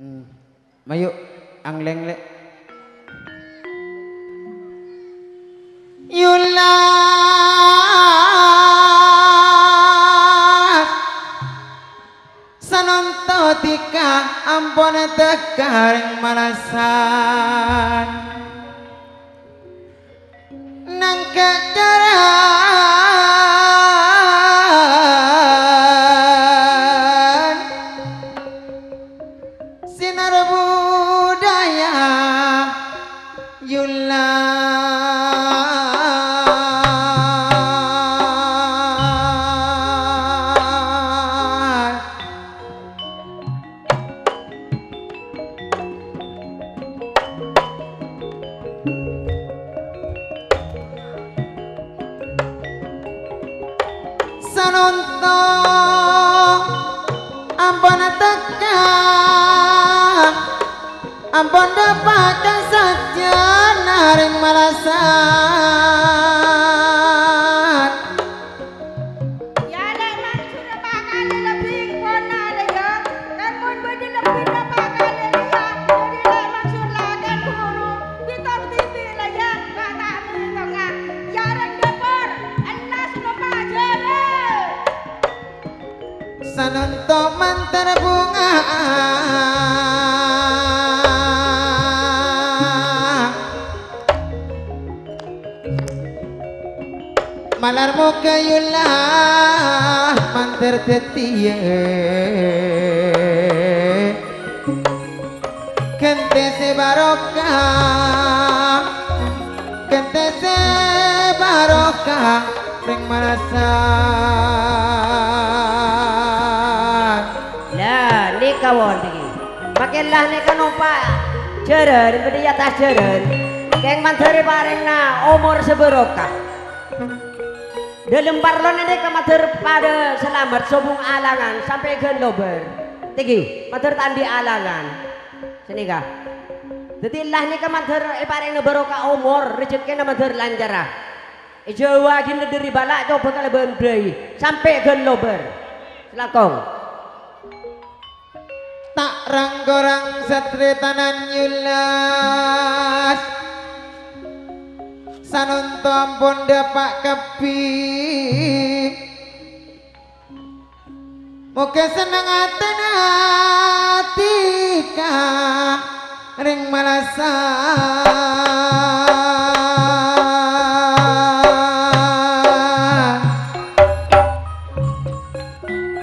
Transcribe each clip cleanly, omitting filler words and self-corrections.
Mayu ang lengle. Yulas sanonto tika ampun tekaring malasan nang kedaran sinar budaya sanonto ampun teka ampun dapat saja naring malasan ya memang sudah bakal lebih pona ya namun beda lebih bakal ya jadi memang sudah kan guru kita TV lah ya kata tengah jarang dapur Allah sudah pajar sanonto mantar bunga malar mo kayo lah mantar tetiye kente se barokah ring malasan lah ni kawan lagi makinlah ni kanopa jeren bedi atas jeren keng manteri parengna umur seberokah dalam parlon ini kemater pada selamat sobung alangan sampai ke lober tinggi mater tandi alangan sini kah jadi lah ni kemater pareng barokah umur rezeki na mater lanjarah Jawa gini dari balak coba kalau bendai sampai ke lober silakong tak ranggorang satri tanan yulas sanonto ampun dapak kepi muka seneng atika ring malasan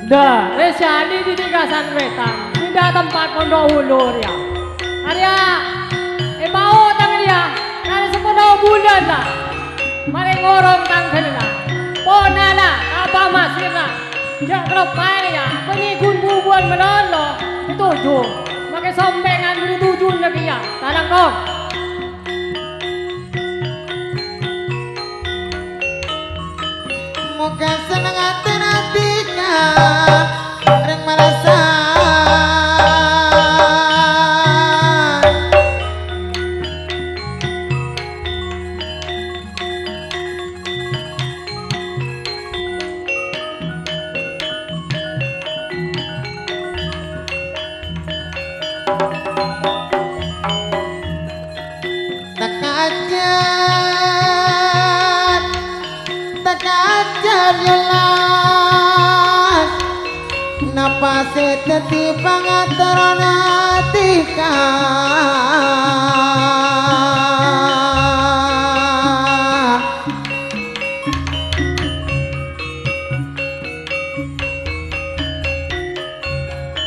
dah resani di Kasan Wetan tidak tempat pondok ulur ya Arya mau tangan dia karena sepuluh bulan lah makin ngorong tangan lah pona lah apa masih lah jak keropai ya penigun bubuan menolong dituju makin sombengan dituju lagi ya talang kong muka seneng atika ring malasan tekajar jelas napase teti pangateran atika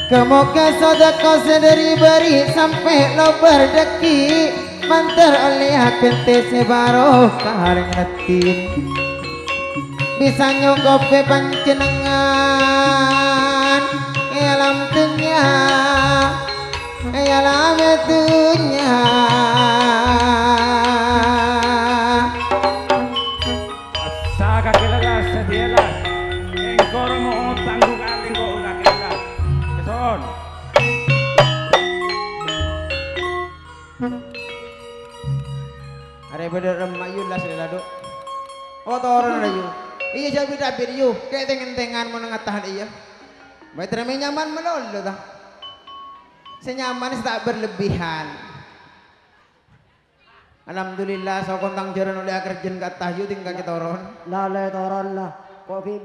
kemoga sodako sederi beri sampai lo berdeki mantar oleh kente sebarokah ring netin bisa nyogope panjenengan alam dunya alam dunya Saga kilalas sedialas engkor mo tanggung aling ko ulah kilalas keson are bener remayu las lado otoran ayu iya jabi dapir yu kayak tengen-tengan menengah tahan iya baik terame nyaman melol dah senyaman tak berlebihan. Alhamdulillah so kontang jaran oleh kerjaan kata yu tinggal kita toron. Lale toron lah. Kok ki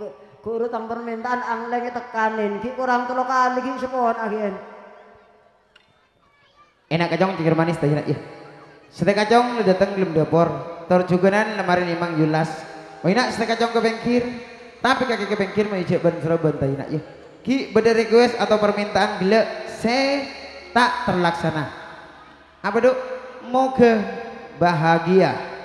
guru tang permintaan angleng tekanin ki kurang 3 kali ki sepon akhir. Enak kacang cikir manis tadi nak ya. Sate kacang lu datang belum dapur. Tor juganan lemarin imang Yulas. Oh enak sate kacang ke bengkir. Tapi kaki ke bengkir mau ijek ban Serban tadi nak ya. Ki beda request atau permintaan gila se tak terlaksana. Apa duk? Moga bahagia.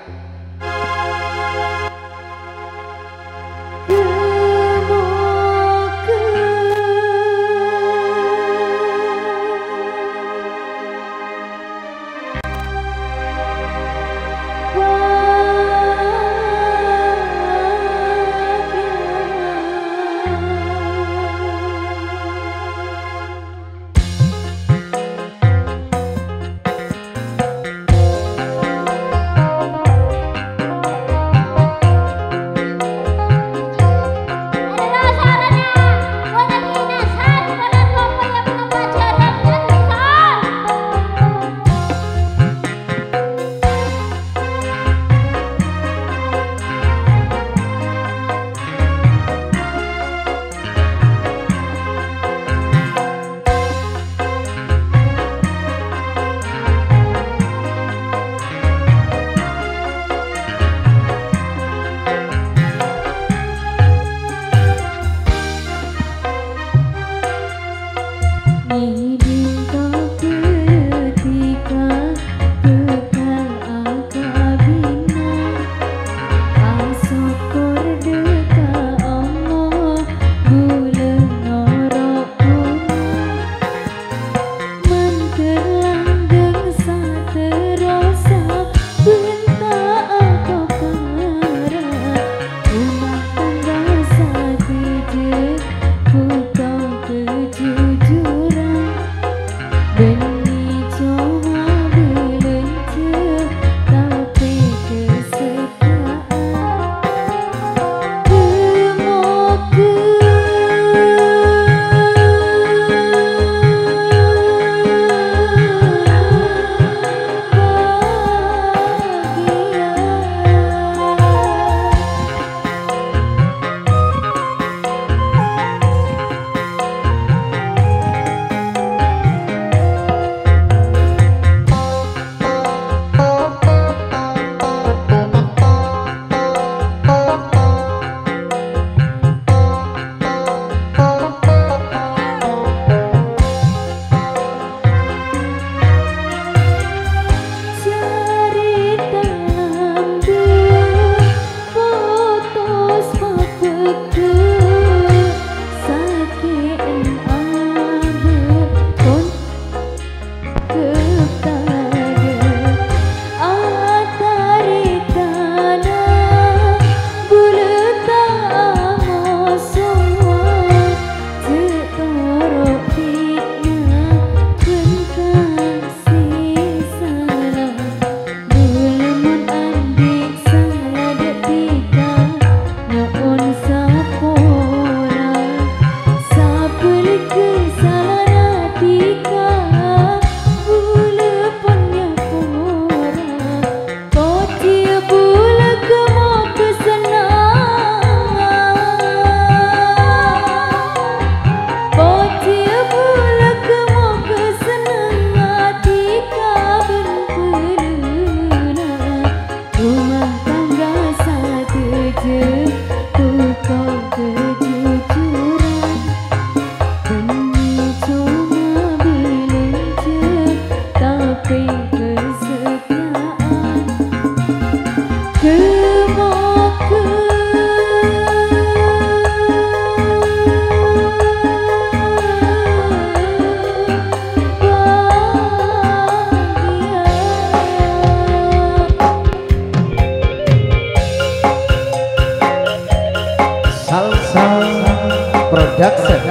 Production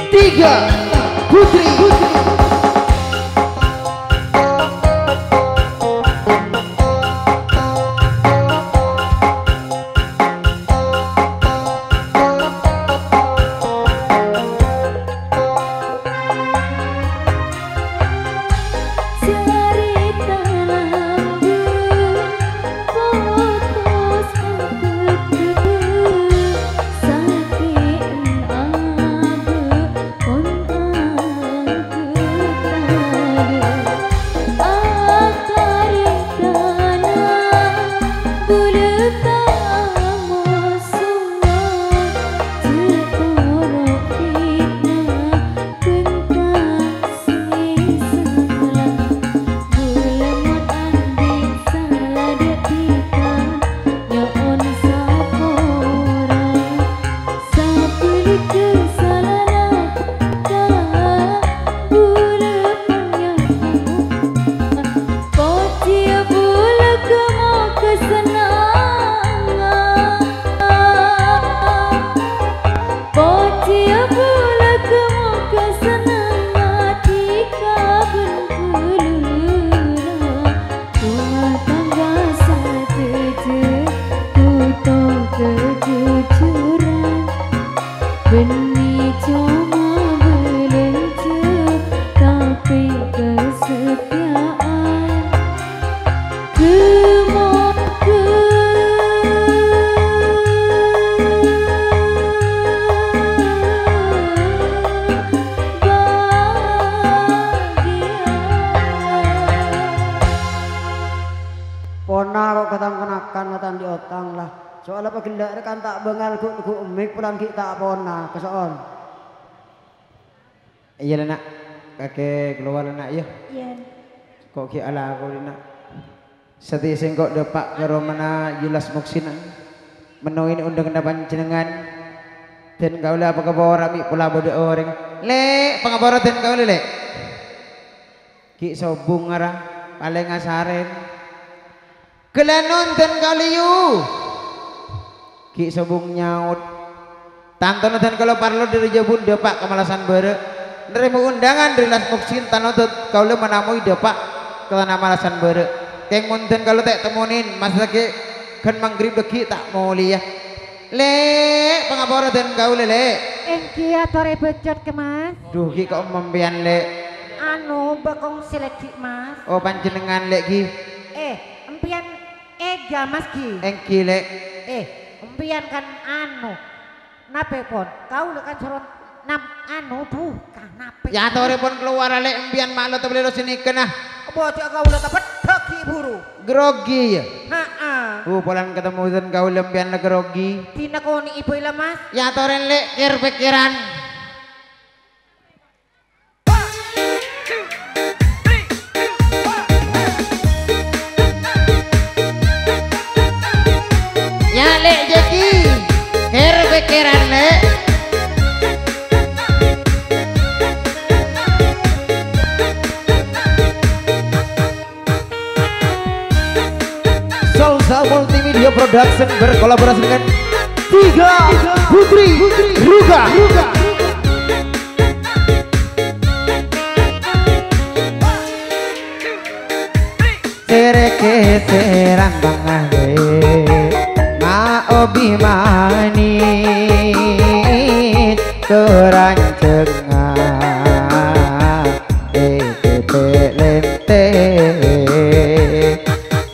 3 Putri makan matan di otang lah. Soalnya apa gendak kan tak bengal ku emik pulang kita pona kesoon. Iya nak, kakek keluar nak ya. Iya. Kok ki ala aku nak. Seti sengkok depak ke romana jelas muksina. Menuin undang dapan jenengan. Dan kau lah apa kabar rami pula bodoh orang. Le, pengabara dan kau le. Ki sobung arah paling asaren. Kelanon dan kau liu. Ki sobung nyaut. Tantono dan kalau parlo dari jabun depak kemalasan bere. Nerima undangan dari las muksin tanotut kau le menamui depak ke tanah malasan bere. Keng munten kalau tak temunin mas lagi kan manggrib deki tak mau liya. Le pengabara dan kau le. Engki atore becot ke Mas. Duh ki kok mempian le. Anu bakong seleksi Mas. Oh panjenengan le ki. Empian ega Mas Ki. Engki le. Empian kan anu. Nape pon? Kau kan soron nam anu bukan nape. Ya tore pon keluar le empian malu tak boleh sini kena. Bocah kau udah dapat daki buru. Grogi ya. Heeh. Polan ketemu dan kau lempian le grogi. Tina kau ni ibu ila Mas. Ya tore le kir pikiran. Ya le jadi kir pikiran le. Salsa Multimedia Production berkolaborasi dengan Tiga Putri Ruga. Sereke serang bangale ma obi mani kerancengan lente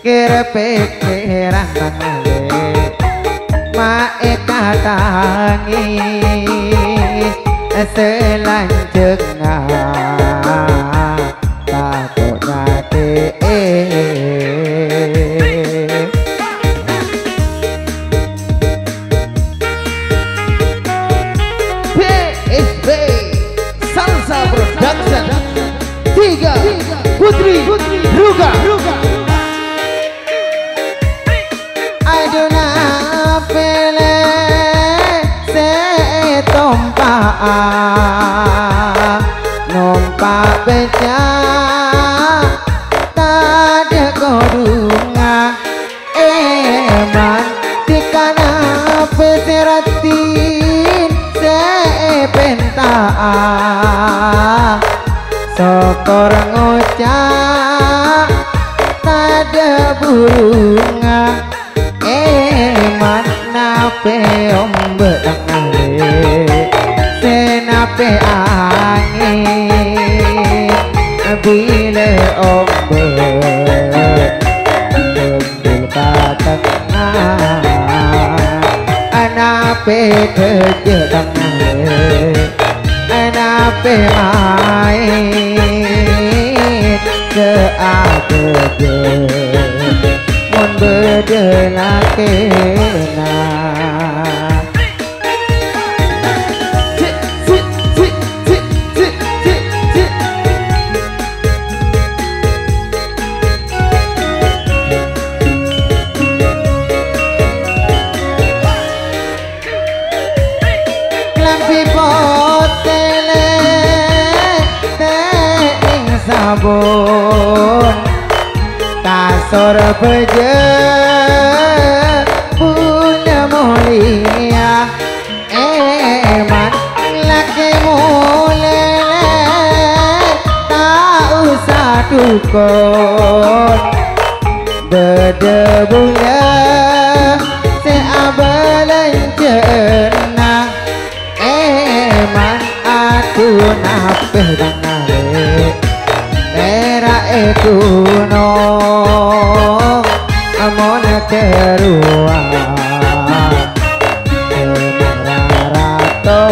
kira pikiran bangale ma ekatangi selanjutnya takutnya PSB Salsa Production Tiga Putri Ruga. Aduna pele se numpak beca tade kodunga eman tikana peseratin se penta sokor ngocak tade burunga eman nape ombe tangale senape angin bila ombe ambil katengah anape kerja tangale anape main ke adeje mun bedelakena sabun kasur beje punya mulia eman laki mulele tak usah dukun bedebunya seabelencenah eman aku napeh dangale kuno amon kerua rato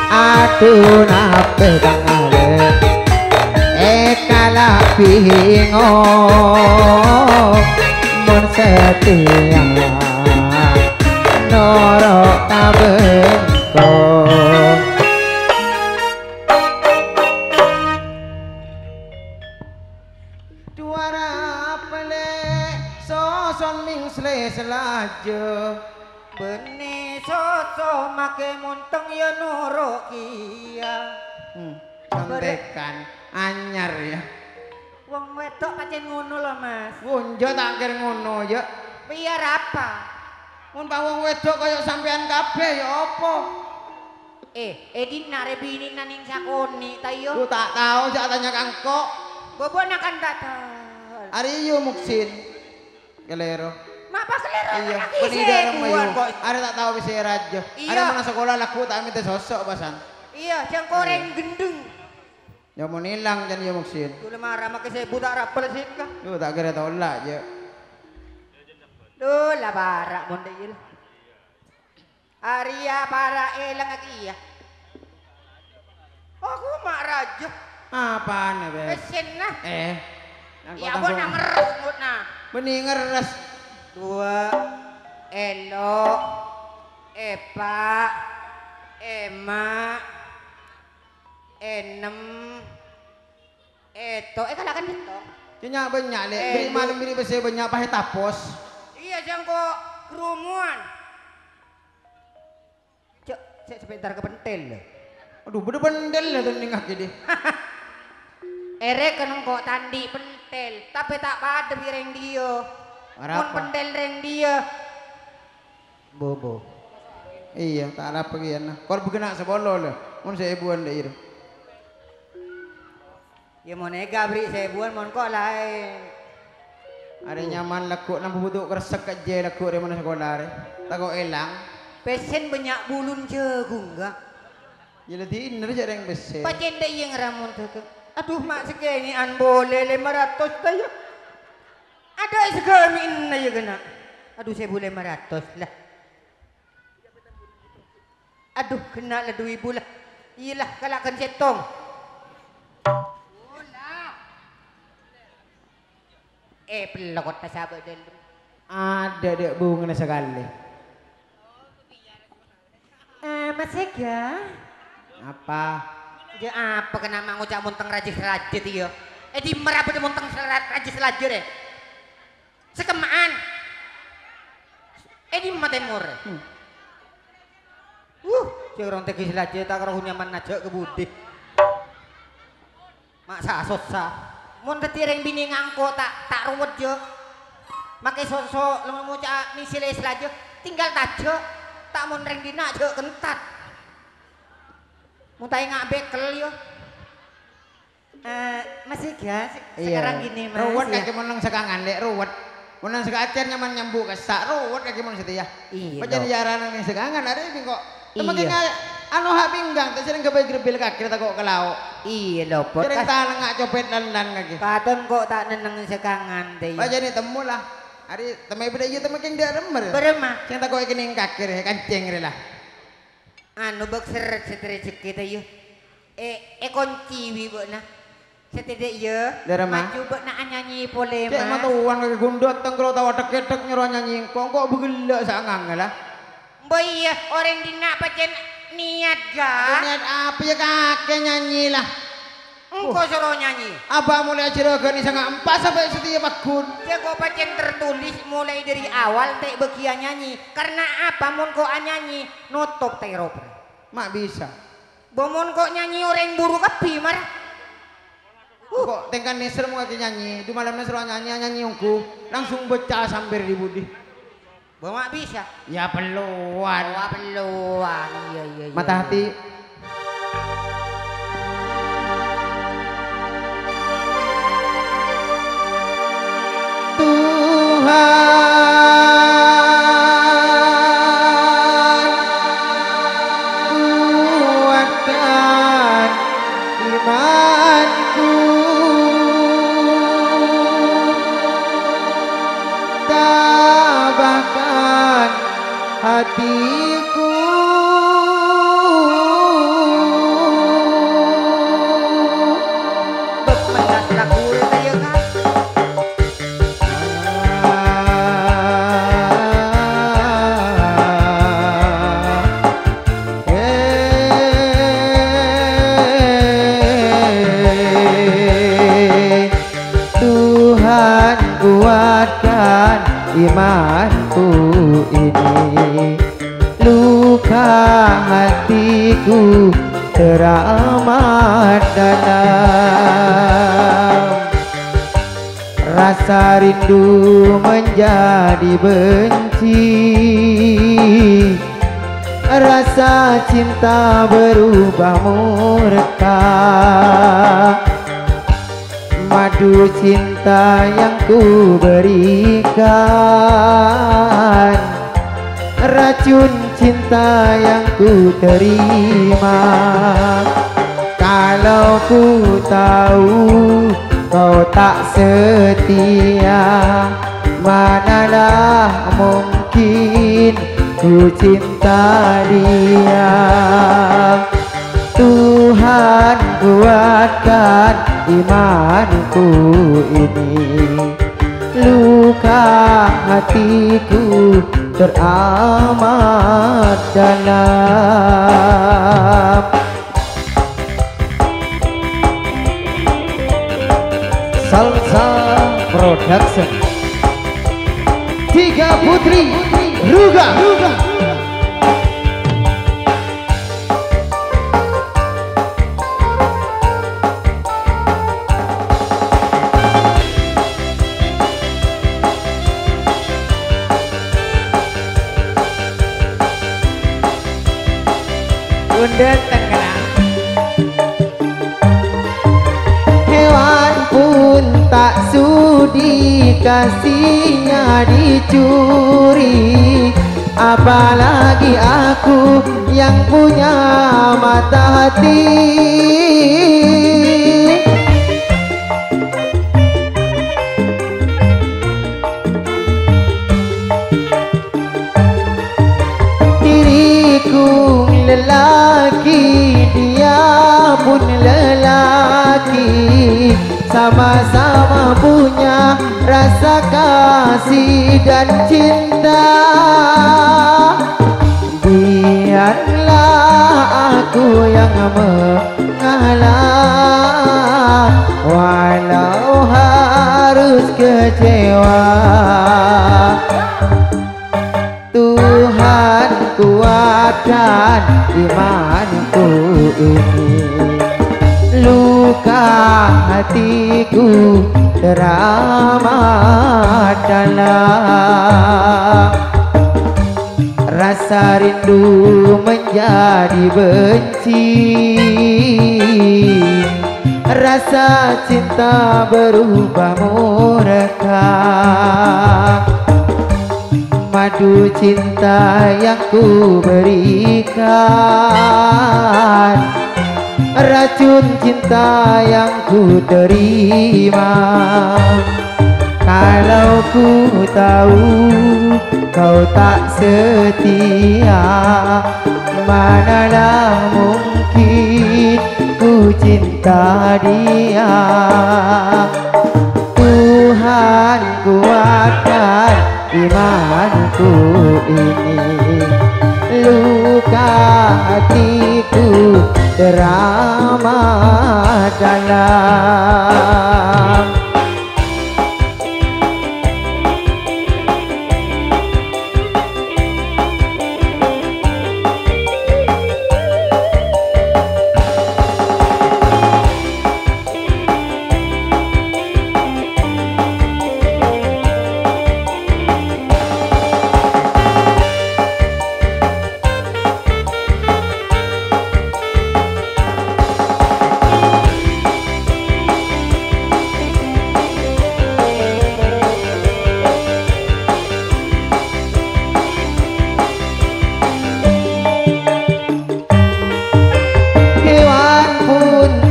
atu nape tangale kala pingo kawan setia norok kabengko duara pele soson ming selajo Beni soso make munteng ya nuruk kia. contekan anyar ya Wong wedok pancen ngono lho, Mas. wonjo tak kira ngono ya Biar apa? mun pak wong wedok kaya sampean kabeh ya apa Edi nare bini naning sakoni ta yo. lu tak tahu jak tanya kang kok Bobo nakan datal. ari yo muksin kelero Mapa kelero iya lagi penida sebuan remayu kok. ari tak tahu bisa raja Iya. ari mana sekolah laku tak minta sosok basan Iya, jang koreng gendeng. ya mau nilang jan yo muksin Dulu marah make saya budak rapel sih kah. lu tak kira tau lah ya Duh lah barak mon deil. Arya para elang aki ya. Aku mak raja. apaan ya beb Pesen nah. nang Ya kota bon nang ngerut nah. bening ngeres Dua Elo Epa Ema Enem Eto kalakan itu nya banyak le beri malam beri bese banyak pahe tapos iya jangko kerumuan cok saya sebentar ke pentel aduh bener-bener lah tuh ningak jadi ere kenong kok tandi pentel tapi tak pada bireng dia Arapa? mun pentel reng dia bobo iya tak ada pergi na kor begena sebolo lah mun saya ibuan deh itu ya mau nega beri saya buan mon kok lain ada nyaman laku nang butuh keresek aja laku dari mana sekolah re tako elang pesen banyak bulun jagung gak jadi dinner aja yang bese pacen deh yang ramun tuh aduh mak segini an boleh 500 tayo ada segala inna ya kena aduh saya boleh 500 lah aduh kena lah 2,000 lah iyalah kalakan setong pelokot na sabi dulu ada dek bunga sekali Mas Ega apa ya apa kena ngucap munteng rajis-rajis iyo di merapet munteng rajis-rajis deh sekemaan di matemur si orang tegis rajis tak karo nyaman aja ke budi mak susah mun ketireng bini ngangko tak ruwet jo makai sosok lemah muca misil aja tinggal tajo tak mun reng dina aja kentat mutai ngak bekel yo Mas Iga sekarang gini Mas ruwet ya. kaki menang sekangan dek ruwet menang sekacer nyaman nyambuk kesak ruwet kaki menang setia Iya, pacar dok. jarang yang sekangan ada ini kok temen Iya. kaya anu hak pinggang tak sering kebaik gerbil kaki tak kok kelau iya lho pot sering tangan ngak copet dandan kaki katon kok tak neneng sekangan deh pacar ini temu lah hari temai beda iya temen keng dia remer beremah sing tak kok kening kaki re kancing re lah anu bak seret rezeki teh yo kunci wi bu nah setidaknya ya Dari mah? maju bu nak nyanyi pole cek mah tuan kaki gundot teng kalau tawa tek-tek nyuruh nyanyi kok begelak sangang lah boy ya orang dina pacen niat ga niat apa ya kakek nyanyi lah engkau suruh nyanyi abah mulai acara gani sangat 4 sampai setia bakun jago pacen tertulis mulai dari awal teh bekia nyanyi karena apa mun kok nyanyi nutup teh rob mak bisa bomon kok nyanyi orang buru kapi marah kok tengkan neser mau kaki nyanyi di malam neser nyanyi ungku langsung becah sambil di budi bawa bisa ya peluan bawa peluang iya mata hati Tuhan kuatkan imanku tabahkan hatiku kuatkan imanku ini, luka hatiku teramat dalam, rasa rindu menjadi benci, rasa cinta berubah murka. Madu cinta yang ku berikan, racun cinta yang ku terima. Kalau ku tahu kau tak setia, manalah mungkin ku cinta dia. Tuhan kuatkan imanku ini, luka hatiku teramat dalam. Salsa Production, Tiga Putri Ruga. Bunda Tangerang. Hewan pun tak sudi kasihnya dicuri, apalagi aku yang punya mata hati. Diriku lelaki, dia pun lelaki, sama-sama punya rasa kasih dan cinta. Biarlah aku yang mengalah, walau harus kecewa. Tuhan kuatkan imanku ini, luka hatiku teramat dalam, rasa rindu menjadi benci, rasa cinta berubah murka. Madu cinta yang ku berikan, racun cinta yang ku terima. Kalau ku tahu kau tak setia, manalah mungkin ku cinta dia. Tuhan kuatkan imanku ini, luka hatiku teramat dalam.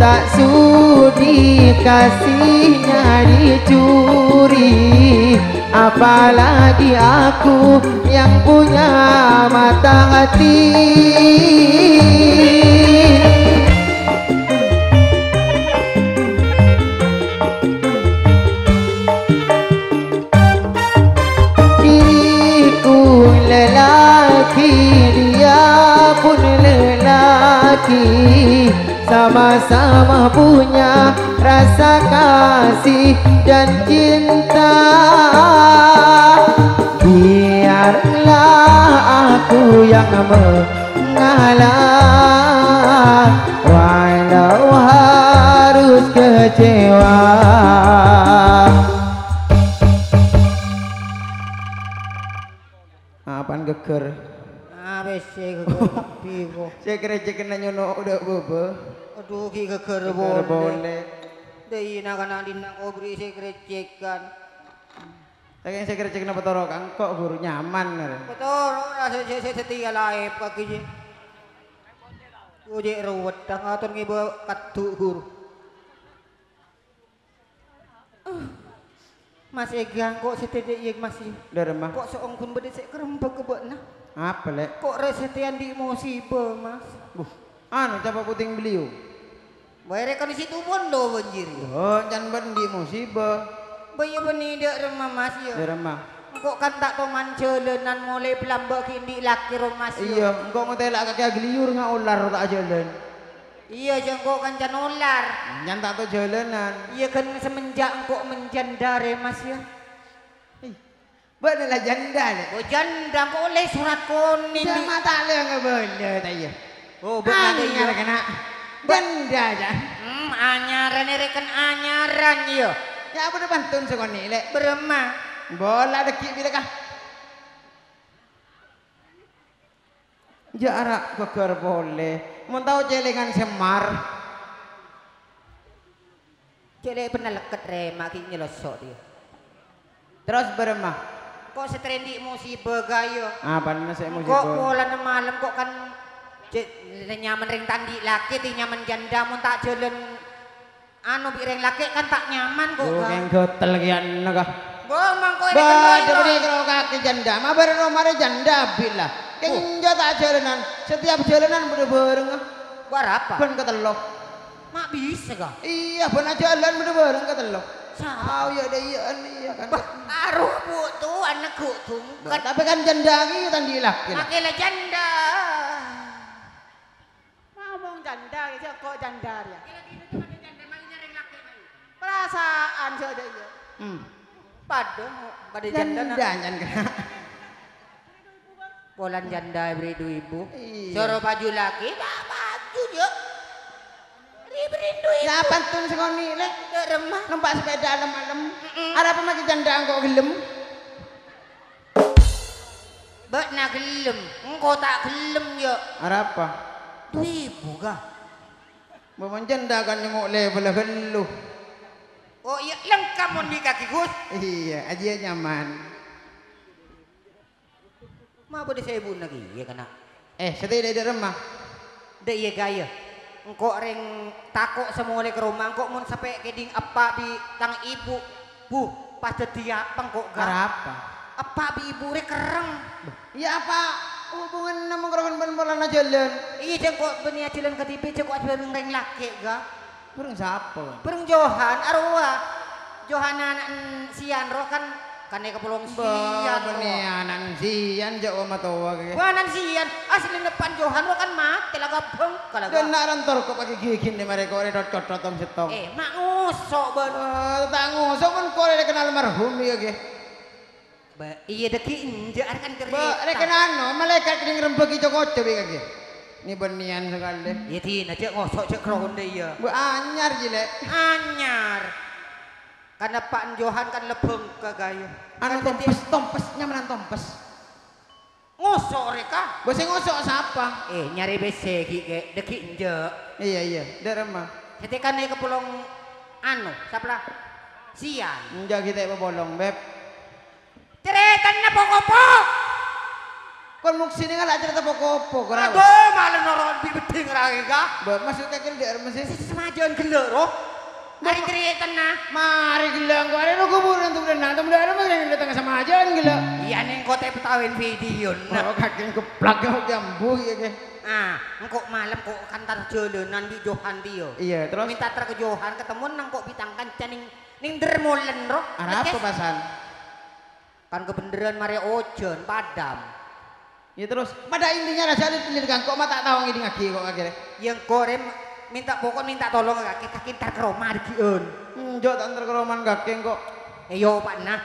Tak sudi kasihnya dicuri, apalagi aku yang punya mata hati. Diriku lelaki, dia pun lelaki, sama sama punya rasa kasih dan cinta. Biarlah aku yang mengalah, walau harus kecewa. Apaan geger? ABC geger tapi kok. Saya kira kena nyono udah bobo. Aduh ki geger Geger boleh. boleh. Dei nak dinang obri saya krecekan. Saya kira kena petoro kang kok guru nyaman. Betul, rasa saya setia laip kaki je. Uje ruwet dah ngatur ngiba katu guru. Mas Egang kok setedek yeg masih. Udah remah. Kok seong kun bede sek kerembek kebekna. Apa lek? Kok resetian di musibah mas. Anu capa puting beliau. Bayar kan di situ bondo banjir. Oh, jangan bendi musibah. Bayi beni dak remah mas ya. Udah remah. Kok kan tak toman jalanan mulai pelambak kini laki romas ya. Iya, engkau mau telak kaki ageliur nggak ular tak jalan. Iya jengkok kan can ular. Nyan tak tahu jalanan. Iya kan semenjak engkau menjandare mas ya. Bener lah janda lek. Oh janda kok oleh surat kuning. Sama tak le nggak boleh tak iya. Oh benar Anyar kena. Janda aja. Anyaran ini kan anyaran ya. Ya apa depan tun sekoni lek. Beremah. Bola dekik bila kah? Jarak geger boleh. Mau tahu celengan semar. Cele pernah leket rema kini nyelosok dia. Terus beremah. Kok setrendi musibah gayo. Apa nih saya Kok musibah? pola malam kok kan nyaman ring tandi laki ti nyaman janda mun tak jalan anu bi ring laki kan tak nyaman kok. Tuh yang gotel kian naga. Bo mang kowe Bah, diberi kalau kaki janda, mah bareng mare janda bila. Kenjo tak jalanan, setiap jalanan bareng. Berapa? Ben ketelok. Mak bisa kah? Iya, ben jalan bareng ketelok. Sa. Oh iya deh iya kan. Aruh bu tuh anakku tuh. Tapi kan janda gitu tadi laki. Makilah janda. Ngomong janda gitu kok janda ya. Perasaan saja ya. Padahal pada janda Janda jangan kena. Polan janda beri ibu. Iya. Suruh baju laki tak baju je. Diberi duit. Ya pantun sekoni lek. Remah. Numpak sepeda malam-malam. Ada apa lagi janda kok gelem? Bek nak gelem. Engkau tak gelem je. Ada apa? Duit buka. Memang janda kan nyengok level geluh. Oh iya lengkap mon di kaki Gus. Iya, aja nyaman. Ma boleh saya bun lagi ya kena. Setia di rumah. Dek iya gaya. Engkau reng takut semua oleh ke rumah. Engkau mun sampai keding apa bi tang ibu. Bu, pas dia pengkok Ada apa? Apa bi ibu re kereng. Ya apa? Hubungan nama kerokan ban-balan jalan. Iya jengkok benia jalan ke TV jengkok bareng reng laki ga. Burung siapa? Bareng Johan arwah. Johanan sian roh kan kane kepulung sian. Benih anak sian jauh matawa ke. Johanan sian asli depan Johan roh kan mati lah gabung kalau Dan nak rantor kok pakai gigi ni mereka orang dot cotong setong. mak ngusok ben. Tak ngusok kan kau ada kenal marhum ya ke. Iya deki injak kan cerita. Ba, kenal no malaikat kini rembagi cokot coba ke. Ini benian sekali. Iya tina cek ngosok cek kronde iya. Bu anyar jile. Anyar. Karena Pak Johan kan lebeng ke gayo. Anu tompes nyamanan tompes. Ngosok mereka. Bose ngosok siapa? Nyari BC ki deki injak. Iya, dah remah. Ketika naik ke pulau anu, siapa sian. Enggak kita bolong beb. Ceretan na pokok-pokok. Kon muk sini ngalah cerita pokok-pokok. Aduh, malah noron bibeding lagi kah? Beb masuk ke di rumah sih. Semajuan gelok roh. Mari ceretan na. Mari gila kau ada lu kuburan tuh dan nanti mudah rumah yang datang sama aja gila. Iya nih kota petawin video na. Oh kaki keplak kau jambu ya ke. Engkau malam kok kantar jalanan di Johan dia. Iya terus. Minta ke Johan ketemu nang kok bitangkan caning ning dermolen roh. Ada apa pasan? Kan kebenaran mari ojon padam. Ya terus pada intinya raja pilih kang kok mata tahu ngidi ngaki kok akhirnya. Yang korem minta tolong kaki tar kroma dikiun. Njok tak antar ke roman kakek kok. Iyo Pak Nah.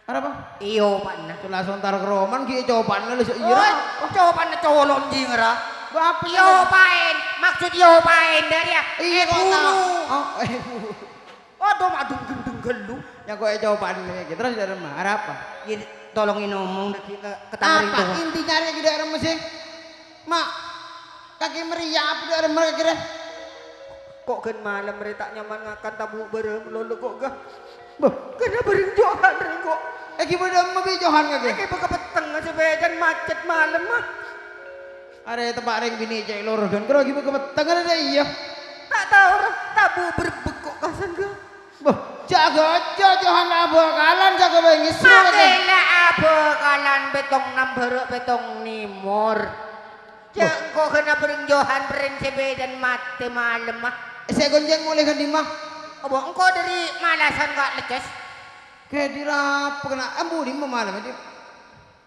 Ada apa? Iyo Pak Nah. Itu langsung tar ke roman ki cobaannya lu Iya. Coba colon jing ra. Apa Yo paen, maksud yo paen dari ya. Iya kok tahu. Oh, Aduh madung gendeng gelu. yang kok cobaannya gitu terus dari rumah. Ada apa? Ya tolongin ngomong ke tamarin Apa tuh. intinya ada di daerah mesin? Mak, kaki meriah apa di daerah mereka kira? Kok kan malam mereka nyaman ngakan tabu berem lolo kok gak? Boh, Kena bering johan ring kok. gimana mau bijohan kaki? Kayak buka peteng aja bejan macet malam mah. Ada tempat ring bini cek loro kan? Kalau gimana ketengah ada iya? Tak tahu orang tabu berbek kok kasan gak? Boh, jaga aja johan apa kalan jaga bengis. Makela apa kalan betong nambarok betong nimor. Cek kok kena bering johan bering sebedan mati malam mah. Saya gonjeng mulai kan di mah. Apa engkau dari malasan gak leces? Kayak dirap kena ambu di mah malam itu.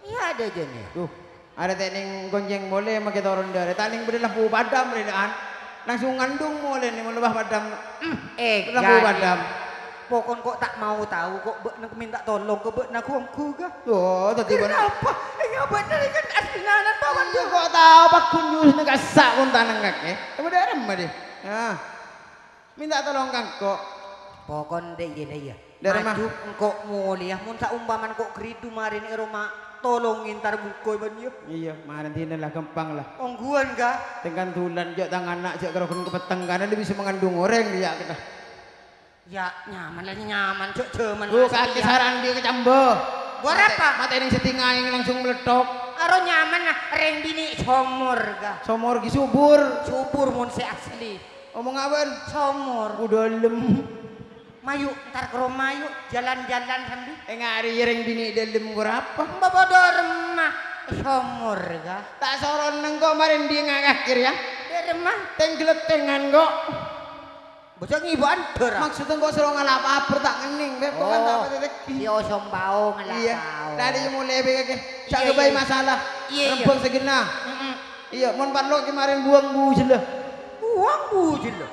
Iya ada aja nih. Tuh, ada teknik gonjeng boleh makai turun dari taning beri lampu padam beredaan. Langsung ngandung mulai nih melebah padam. Lampu padam. Pokon kok tak mau tahu kok nak minta tolong ke bek nak aku gak? Tuh, tadi benar. Kenapa? Ya benar kan aslinya paman Iya kok tahu pak kunjus nih kasak pun tanang kakek. Coba daerah mah deh. Ya, minta tolong kang kok. Pokon deh ya. Dari mah? Maju engkau mulia, mun saumpaman kok keridu marin ni rumah tolongin tar bukoy ban yo. Iya, mana tina lah gampang lah. Ongguan ga? Tengkan tulan jok tangan anak jok kerokon kepeteng karena dia bisa mengandung orang dia kita. Ya nyaman lah nyaman cok cuman. Tuh kaki saran dia kecambo. Buat apa? Mata yang setingah yang langsung meletok. Aro nyaman lah reng bini somor ga. Somor gi subur. Subur mun se asli. Omong apaan? Somor. Udah lem. Mayu ntar ke rumah yuk jalan-jalan sambil. Ngari yereng bini dalam berapa? Babodo remah somor ga. Tak soron neng kok marin dia ngakakir ya. Di remah. Tenggelet tengan kok. Bocah ngibuan dora. Maksudnya kok suruh ngalap-apur tak ngening. Beb kok kan tak apa Si osong bau ngelakau. Iya. Tadi yang mulai kakek. Sak Iya, kebayi iya. masalah. Iya, iya. Rempeng segena. Iya, mon parlo kemarin buang bu jelah. Buang bujil loh.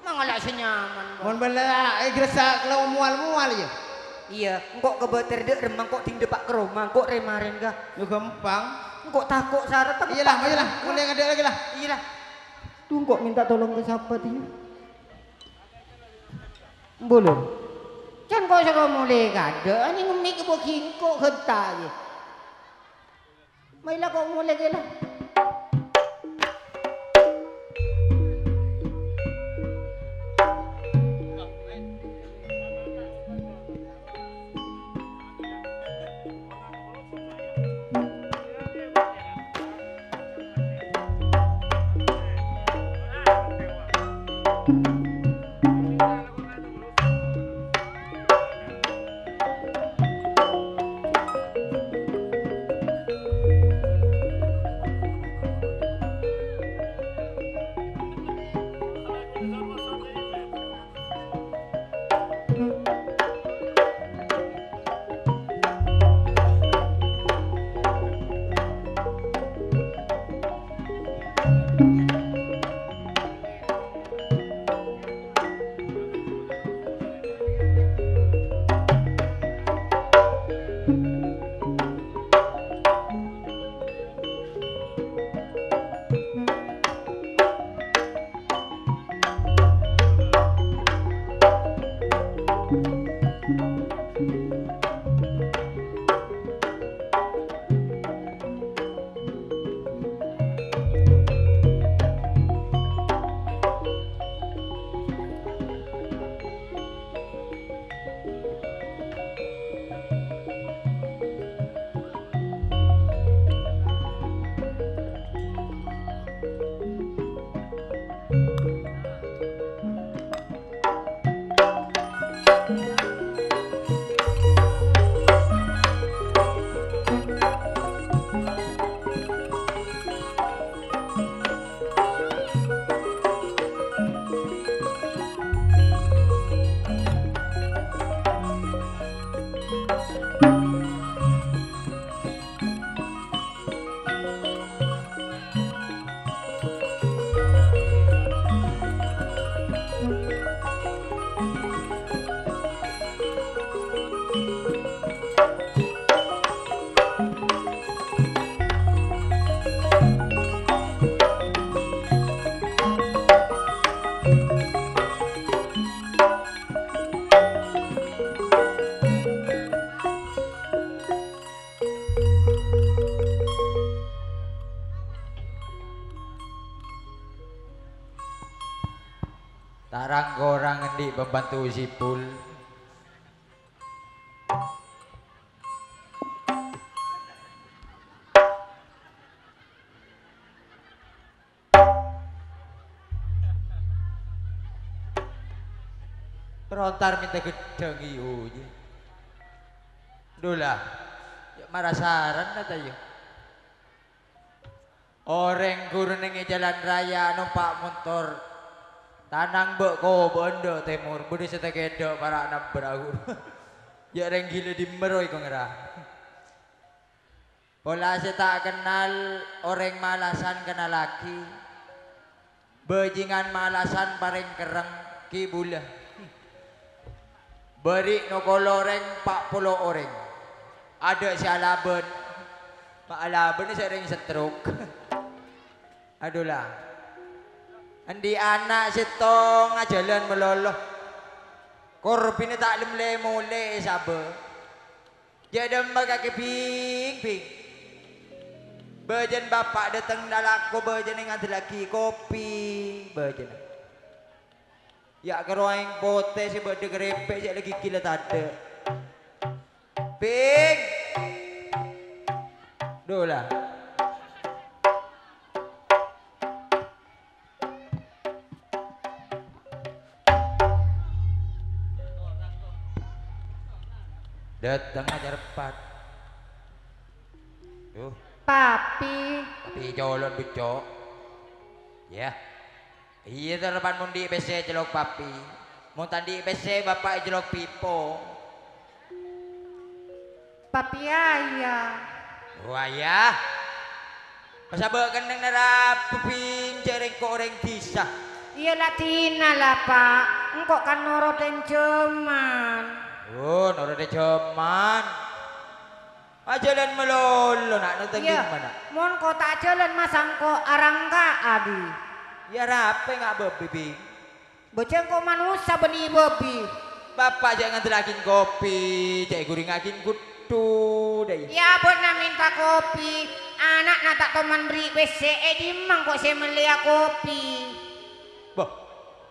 Mangalak senyaman. Mon bala gresa kalau mual-mual ya. Iya, engkau kebeter dek remang kok ting depak ke rumah, kok remarin ga. Yo gampang. Engkau takut syarat tak. Iyalah, iyalah. Mulai ngade lagi lah. Iyalah. Tuh kok minta tolong ke siapa dia? Belum. Kan kau suruh mulai kada, ini ngemik ke booking kok hentai je. Mailah kau mulai ke lah. Tak rangkorang ngendi pembantu sipul. Rontar minta gedeng iyo. Dulah, ya marah saran na tayo. Orang guru nengi jalan raya numpak motor. Tanang bek ko bondo timur budi setegedo para anak beragur. Ya orang gila di meroy ko ngerah. Pola saya tak kenal orang malasan kenal laki. Bajingan malasan paling kereng ki bulah. Beri no koloreng 40 orang. Ada si Alaben. Pak Alaben ni sering stroke. Aduh lah. Andi anak sitong jalan meloloh. Korupin tak lemle mule sabe. Jadi mbak keping. Bajan bapak datang dalako bajan yang ada lagi kopi. Bajan. Ya keroing pote si bade grepe si lagi gila tade. Ping. Dola. Datang aja repat. Tuh. Papi. Papi jolon becok. Ya. Iya terdepan mundi PC celok papi. Mau tadi PC bapak celok pipo. Papi ayah. Wah ya. Masa keneng nara pepin jereng ko orang kisah. Iya Latina lah pak. Engkau kan norotin cuman. Oh norotin cuman. Jalan melolo nak nonton gimana? Mon kau tak jalan masang kau arangga adi. Ya rape nggak bebi. Boceng kau manusia beni bebi. Bapak jangan telakin kopi, cek guring akin kutu deh. Ya benar minta kopi. Anak nak teman beri WC dimang kok saya melia kopi. Boh,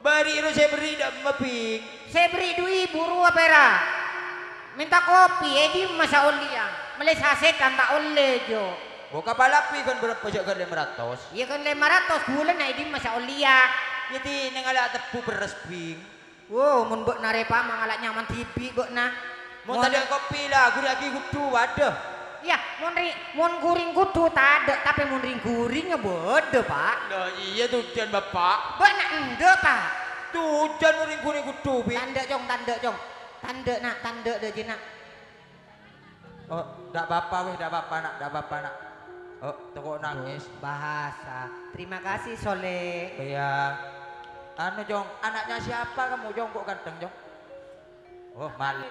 bari itu saya beri dah meping. Saya beri 2.000 rupiah pera. Minta kopi di masa uliang. Melisa setan tak oleh jo. Buka palapi kan berapa jauh kan 500. Iya kan 500 bulan na di masa uliang. Jadi nengalak tepu beres ping. Wow, mun bok narepa mangalak nyaman TV bok na. Mau tadi kopi lah, guri lagi kudu waduh. Ya, mun guring kudu tak ada, tapi mun ring guring bodoh pak. Loh iya tujuan bapak. Bok nak ende pak. Tujuan ring guring kudu ping. Tanda jong. Tanda nak, tanda dah je nak. Oh, dak apa weh, dak apa nak. Oh, toko nangis. Bahasa. Terima kasih Soleh. Iya. Anu Jong, anaknya siapa kamu Jong kok ganteng Jong? Oh, mal.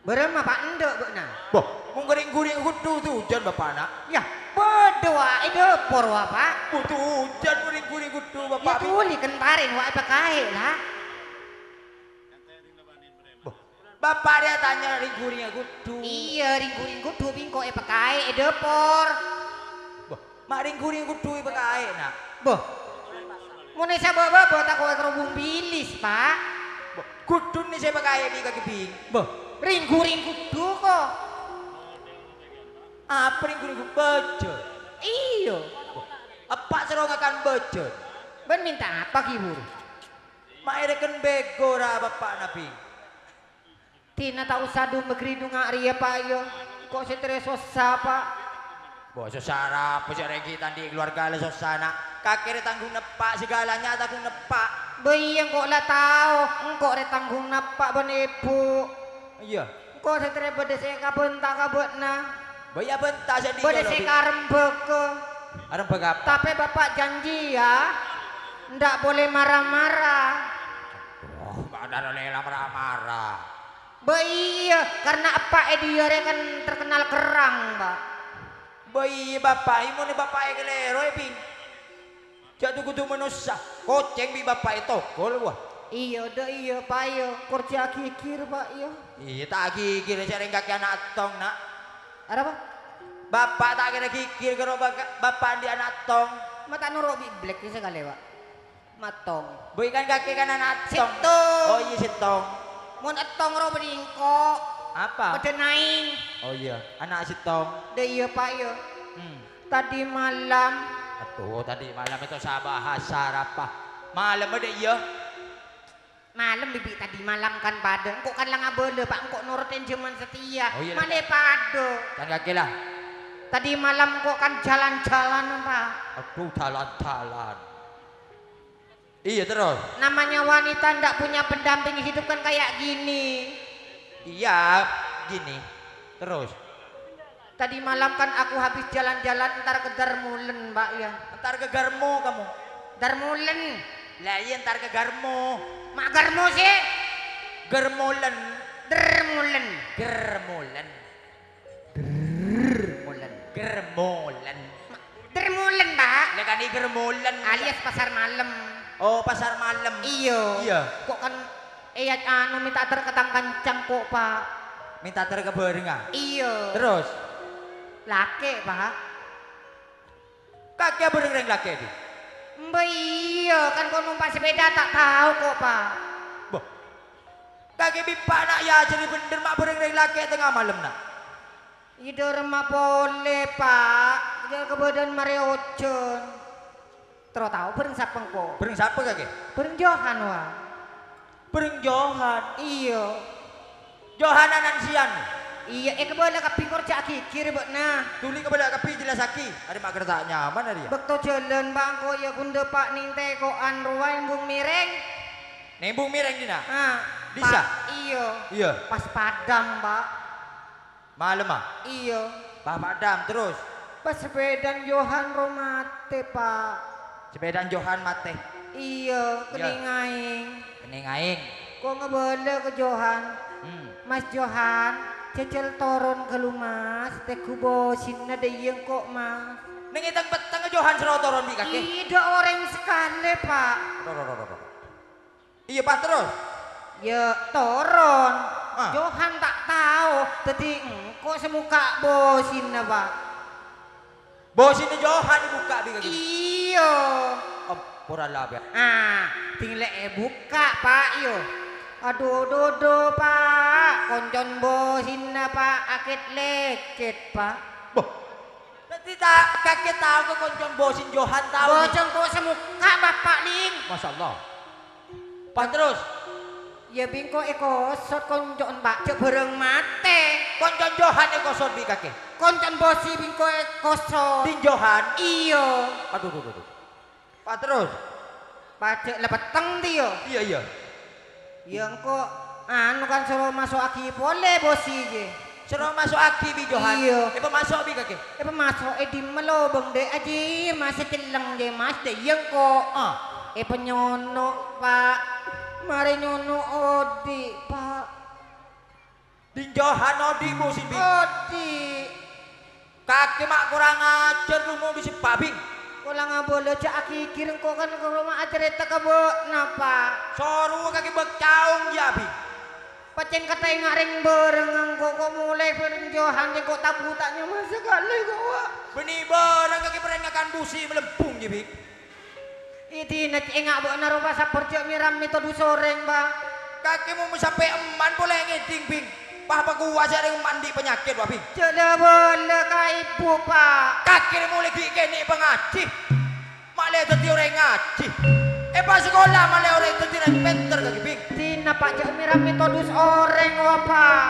Berema pak ende bok na. Boh, mau guring kudu tujuan bapak anak. Ya, bodoh itu por wa pak. Tujuan guring kudu Ya bapak. tuli kentarin wa pakai lah. Bapak dia tanya ring-guringnya kudu. Iya, ring kudu bingko pakai depor. Boh, mak ring-guring kudu pakai nak. Boh. Mun isa bawa tak kowe kerubung bilis, Pak. Boh, kudu ni saya pakai di kaki ping. Boh, ring kudu kok. Apa ring-guring kudu bejot? Iya. Apa serongakan bejot? Ben minta apa kibur? Mak ereken bego ra bapak nabi. Tina tak usah dum begridu ngari ya Pak yo. Kok setres sosa Pak? Boh, sosara apa sih regi tadi keluarga le sosana. Kakek tanggung nepak segalanya tanggung nepak. Bayang kok lah tahu, engkau retanggung nepak ben ibu. Iya. Kok setres bede saya kabentak kabutna. Bayar bentar saya di Bede saya karembek. Arem begapa? Tapi Bapak janji ya, ndak boleh marah-marah. Oh, ada lela marah-marah. Iya, karena apa dia kan terkenal kerang, Mbak. Bayi bapak imu ni bapak kelero ping. Jatuh kudu manusia. Koceng bi bapak itu kol wah. Iya, dah iya, Pak yo. Kerja kikir, Pak yo. Iya tak kikir sering kaki anak tong nak. Ada apa? Bapak tak kira kikir kalau bapak di anak tong. Mata nurut bi black ni sekali, Pak. Matong. Boy kan kaki kan anak atong. Sitong. Oh iya sitong. Mun etong ro bringko. Apa? Pada naing. Oh iya, anak sitong. Deh iya Pak ya. Tadi malam. Aduh, tadi malam itu sabah hasar apa? Malam ada iya. Malam bibi tadi malam kan pada. Engkau kan lang abele Pak, engkau nurutin cuman setia. Oh iya. Male pada. Kan kaki lah. Tadi malam kok kan jalan-jalan Pak. Aduh, jalan-jalan. Iya terus. Namanya wanita ndak punya pendamping hidup kan kayak gini. Iya, gini. Terus. Tadi malam kan aku habis jalan-jalan ntar ke Darmulen Mbak ya. Ntar ke Garmo kamu. Darmulen. Lah iya ntar ke Garmo. Mak Garmo sih. Germolen. Darmulen. Germolen. Darmulen. Germolen. Darmulen Mbak. Lah kan ini Germolen. Alias pasar malam. Oh, pasar malam. Iya. Iya. Kok kan anu minta terketang kencang kok Pak. Minta terkebarengan. Iya. Terus. Lake Pak. Kakek bereng laki di. Mbak iya kan kau numpak sepeda tak tahu kok Pak. Boh. Kakek bipa nak ya jadi bener mak bereng laki tengah malam nak. Ida remah boleh Pak. Dia kebadan mari ojon. Terus tahu bereng siapa kok? Bereng siapa kakek? Bereng Johan wah. Bereng Johan. Iya. Johan Anansian. Iya, kebadan kapingkor cak kikir bek nah. Tuli kepada kapi jelas aki. Ada mak kereta nyaman ada ya. Bekto jalan bang kok ya kunde Pak ning tekoan ruwai embung mireng. Nembung mireng dina. Ah, bisa. Iya. Iya. Pas padam Pak. Malam ah. Iya. Pak Padam terus. Pas sepedan Johan romate Pak. Sepedaan Johan mate. Iya, keningaing. Kening aing. Kok ngebele ke Johan? Mas Johan, cecel turun ke lumas, teku bosin ada yang kok mas. Neng itang petang ke Johan serotoron di kaki. Ida orang sekali Pak. Iya Pak terus. Ya turun. Ah. Johan tak tahu. Tadi kok semuka bosin Pak. Bos ini Johan dibuka di kaki. Iya. Oh, pura lah ya. Tinggal buka Pak yo. Aduh dodo Pak, koncon bosin Pak, akit leket Pak. Boh. Nanti tak kakek tahu ke koncon bosin Johan tahu. Bocong kok semuka Bapak Ling. Masya Allah. Pak terus. Ya bingko ekosot koncon Pak, cek bareng mate. Koncon Johan ekosot di kakek. Koncon bosi bingko ekosot. Di Johan. Iyo. Aduh. Pak terus. Pak cek lepeteng dia. Iya. Yang kok anu kan suruh masuk aki boleh bosi je. Suruh masuk aki bi Johan. Iya. Apa masuk bi kakek? Masuk di melobong deh aji masih teleng deh mas deh yang kok. Penyono Pak. Mari nyono odi Pak. Di Johan odi bosin bi. Odi. Kakek mak kurang ajar lu mau bisi babing. Kalau nggak boleh cak aki kirim kok kan ke rumah acerita ke napa? Soru kaki bercaung ya bi. Pacen kata yang ngaring bareng kok mulai perenjohan yang kok tabutannya masa kali kok wak. Benih barang kaki perengakan busi melempung ya bi. Ini nak engak buat naruh pasar percaya miram metode soreng bang. Kaki mau sampai eman boleh ngeding bing. Papa kuasa dengan mandi penyakit wabi. Tidak boleh kak ibu Pak. Kaki mulai gini pengaji. Malah jadi orang ngaji. Pas sekolah malah orang jadi orang pinter kaki bing. Tina Pak cak miram metode soreng wak Pak.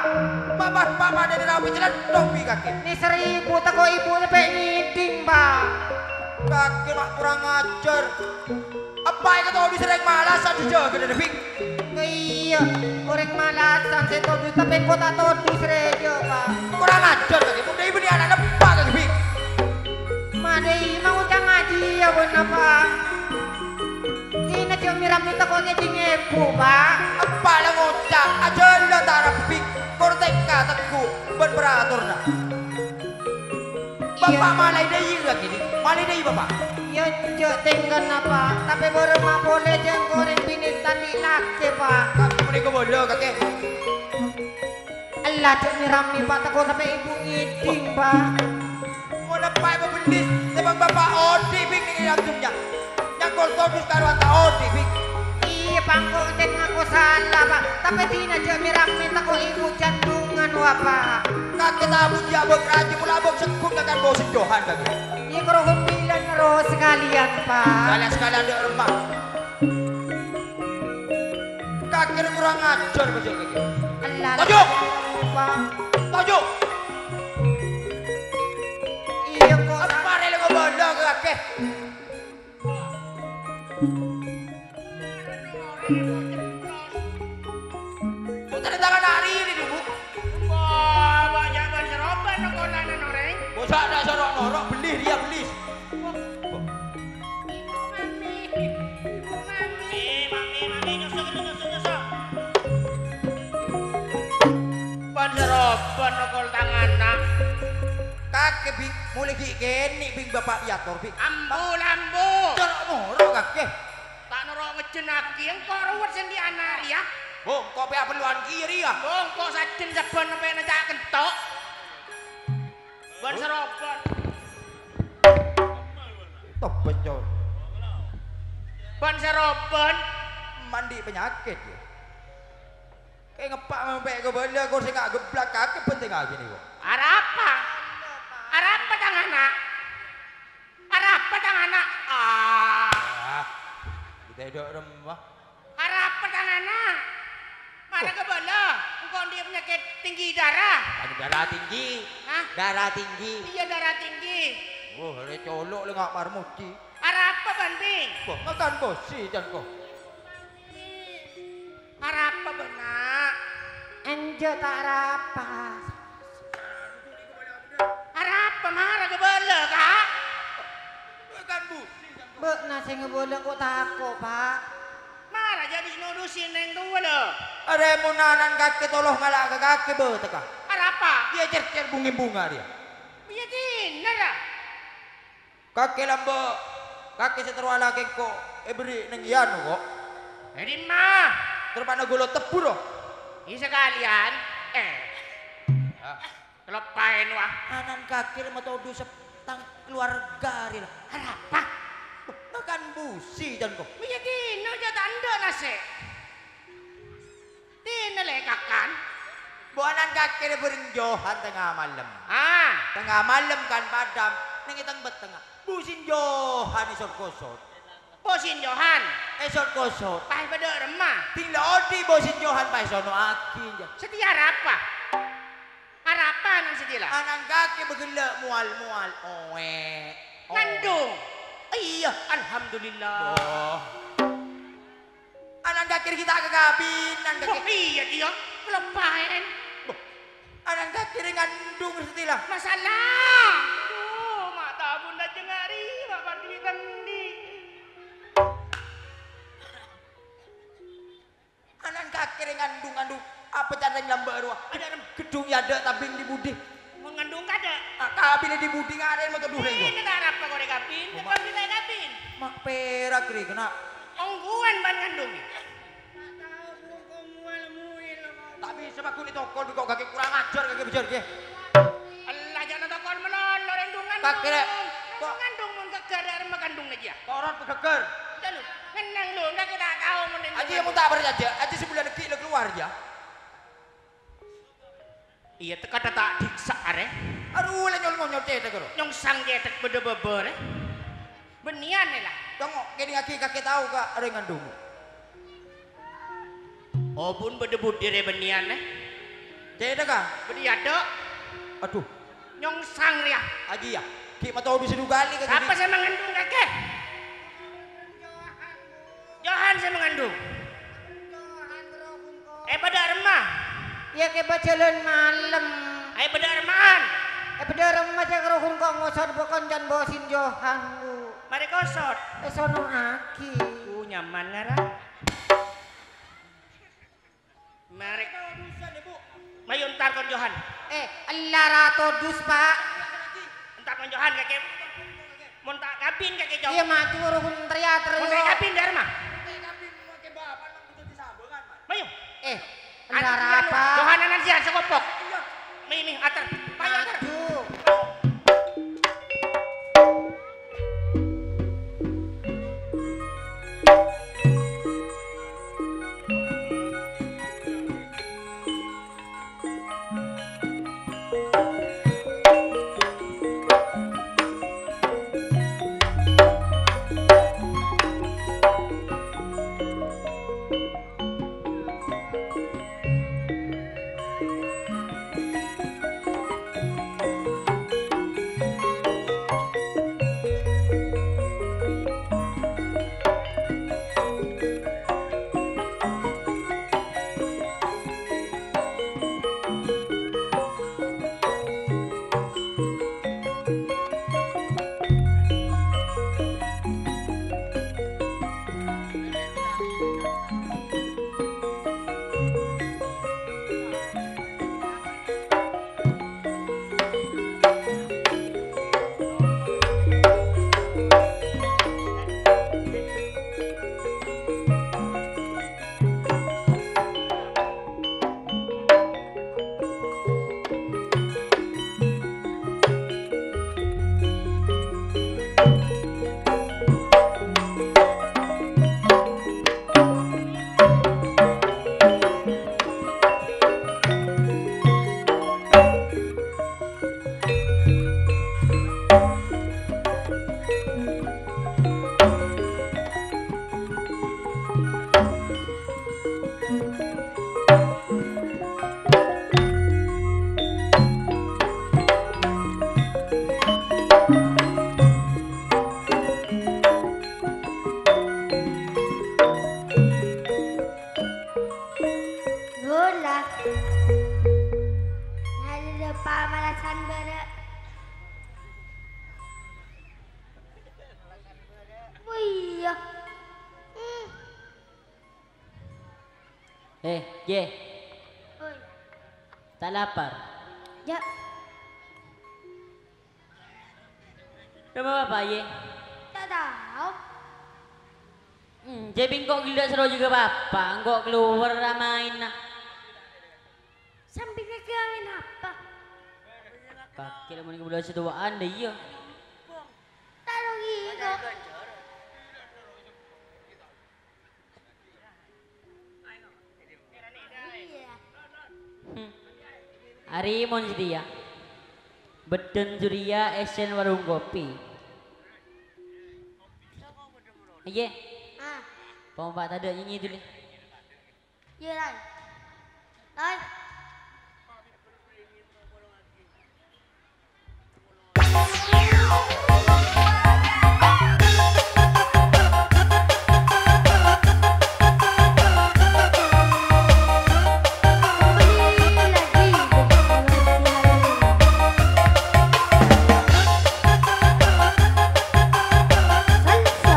Papa dari rapi jalan dong bi kaki. Ini 1000 tak kok ibu sampai ngiding Pak. Kaki mak kurang ajar. Apa yang kata hobi sering malasan dijaga dari bing. Iya, orang malasan saya tahu tapi kok tak tahu rejo Pak. Kurang ajar kaki. Mudah ibu ni anak apa kaki bing. Madai mau jangan ngaji ya benar Pak. Ini cuma miram itu kok ngaji ngepu Pak. Apa lah ngucap ajar lah tarap bing. Korteka teku berberatur dah. Bapak malah ide lagi ni. Malah ide bapak. Ya cek tinggal apa. Tapi baru mah boleh jangan goreng bini tadi laki Pak. Kaki mereka bodoh kakek. Allah cek miram ni Pak takut sampai ibu ngiding Pak. Mau lepai apa bendis. Sebab bapak odi bing ni yang jumnya. Yang kol todus karo anta odi Bing. Iya pangko ngecen ngaku salah pak. Tapi tina aja mirang minta ko ibu jandungan wah pak. Kakek tabu dia bekraji pula bok sekut kan bosin Johan kakek. Iya kerohon bilang ngeros sekalian pak. Sekalian ada remah. Kakek kurang ajar bajak kakek. Allah. Tajuk! Pak. Tajuk! Iya kok. Apa rela kau bodoh kakek? Putar tangan hari ini dulu. Wah, banyak berseroban nokonan orang. Bosak ada sorok norok beli dia beli. Berseroban nokol tangan nak. Kakek Bing mulai gini Bing bapak piator Bing. Ambu. Sorok norok kakek. Tak norok ngejenaki yang kau ruwet sendi anak ya. Bong, kau pihak perluan kiri ya. Bong, kau sajen saben apa yang najak kentok. Berseroban. Top bencor. Berseroban. Mandi penyakit ya. Kayak ngepak sampai ke benda kau sih nggak geblak kakek penting aja nih kok. Arapa? Arapa tangan nak? Arapa tangan nak? Kita hidup remah. Arapa tangan nak? Mana ke benda? Engkau dia penyakit tinggi darah. Ada darah tinggi. Hah? Darah tinggi. Iya darah tinggi. Wah, ada colok le ngak marmuti. Arapa banding? Wah, makan bosi dan kok. Arapa benak? Enjo tak rapas. Arapa marah ke benda kak? Makan bu. Bek nasi ngeboleh kok takut pak. Marah jadi nudusin yang tua loh. Ada munanan kakek tolong ngalak ke kakek beteka. Arapa? Dia cer-cer bunga dia. Iya dina lah. Kakek lambo. Kakek seterwala kok beri neng ianu kok. Jadi mah. Terus mana golo tepu doh. Ini sekalian. Kelepain wah. Anan kakek mau tahu tang keluarga dia. Arapa? Makan busi dan kok. Iya dina aja tanda nasi. Dina lekakan. Buanan kakek dia bering Johan tengah malam. Tengah malam kan padam. Neng itang betengah. Busin Johan isot kosot. Bosin Johan. Esot kosot. Pai pada remah. Tinggal odi bosin Johan pai sono aki. Setia arapa? Arapa nang setia lah. Anan kakek begelak mual-mual. Owe. Ngandung. Iya. Alhamdulillah. Oh. Anan kakek kita ke kabin. Oh iya dia. Kelepain. Anan kakek ngandung setilah. Masalah. Oh, mata bunda jengari. Bapak di. Anan kakek ngandung. Apa caranya lambar wah? Ada gedungnya ada tabing di budi. Mengandung kada. Kabin di budi ngadain mau tuduh lego. Ini ada apa kau di kabin? Depan kita kabin. Mak perak ri kena. Ongguan ban ngandung. Tak bisa aku ni tokol kok kakek kurang ajar kakek bejar ke. Allah jangan tokol melolor endungan. Kakek. Kok ngandung mun kegar ada mengandung aja. Koron pegeger. Lalu ngenang lu ndak kita tahu mun. Aji yang tak berjaja. Aji sebulan lagi lo keluar ya. Iya teka tak diksa are. Aduh le nyol cetek karo. Nyong sang cetek bede beber. Benian lah. Tengok kini kakek tahu kak ada ngandung. Oh pun bede budir benian Cetek kak. Bedi ada. Aduh. Nyong sang ya. Aji ya. Ki mau tahu di situ kali kakek. Apa saya mengandung kakek? Johan saya mengandung. Pada remah. Ya ke bacalan malam. Pada remahan. Pada remah aja kerohon kok ngosot bukan jan bosin Johan bu. Mari kosot. Sono aki. Nyaman ngara. Mari. Mayu entar kon Johan. Allah rato dus pak. Entar kon Johan kakek. Mun tak kabin kakek Johan. Iya maju kerohon teriak Mun tak kabin dari mah. Mayu. Allah rata. Johan anan sian sekopok. Mimi atar. Payo atar. Gula. Ada pamalasan bara. Wih. Je, Oi. tak lapar. Ya. Rumah apa ye? Tak tahu. Je bingkok gila seru juga bapak, kok keluar main nak. Sampingnya kawin apa? Kakek mau ke bulan setuaan deh iya. Taruh gitu. Iya. Hari mon dia. Beden Surya Esen warung kopi. Iya, Ah, pompa tadi nyanyi dulu. iya lai. Lai. Kembali lagi salsa.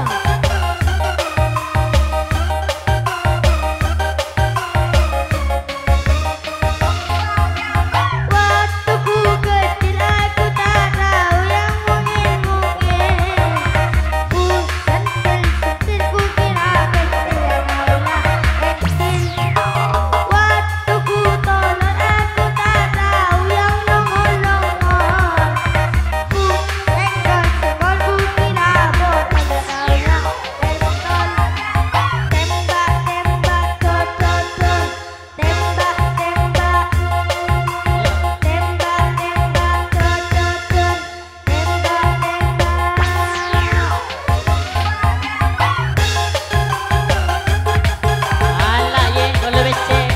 Waktu ku kecil aku tak tahu yang mungkin-mungkin. Ku sentil-sentil ku kira kecil maulah kecil. Waktu ku tolong aku tak tahu yang nongol-nongol. Ku senggol-senggol ku kira botol taunya pistol. Tembak-tembak dot-dot-dot. Tembak-tembak. Tembak-tembak dot-dot-dot. Alah ye, kalau becek.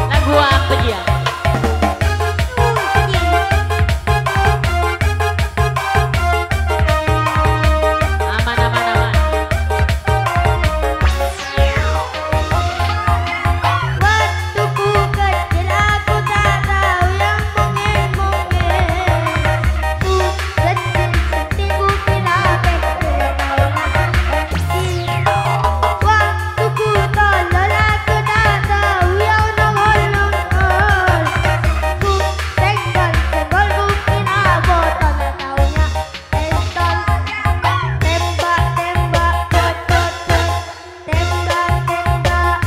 Lagu apa dia? Aman, aman, aman. Waktu ku kecil aku tak tahu yang mungkin-mungkin. Ku sentil-sentil ku kira kecil maulah kecil. Waktu ku tolol aku tak tahu yang nongol-nongol. Ku senggol-senggol ku kira botol taunya pistol. Tembak-tembak dot-dot-dot. Tembak-tembak.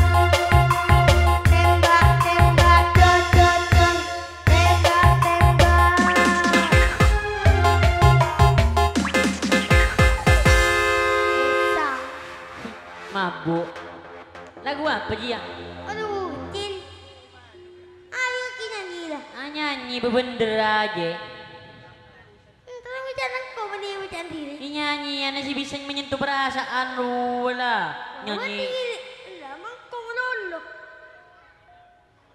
Tembak-tembak dot-dot-dot. Tembak-tembak. Mabuk. Lagu apa dia? Aduh, Cin. Ayo kita nyanyi lah. Nyanyi bebener aja. Terus bicara kau meni bicara diri. Ini nyanyian sih bisa menyentuh perasaan lu lah. Nyanyi. Lah, mang kau dulu.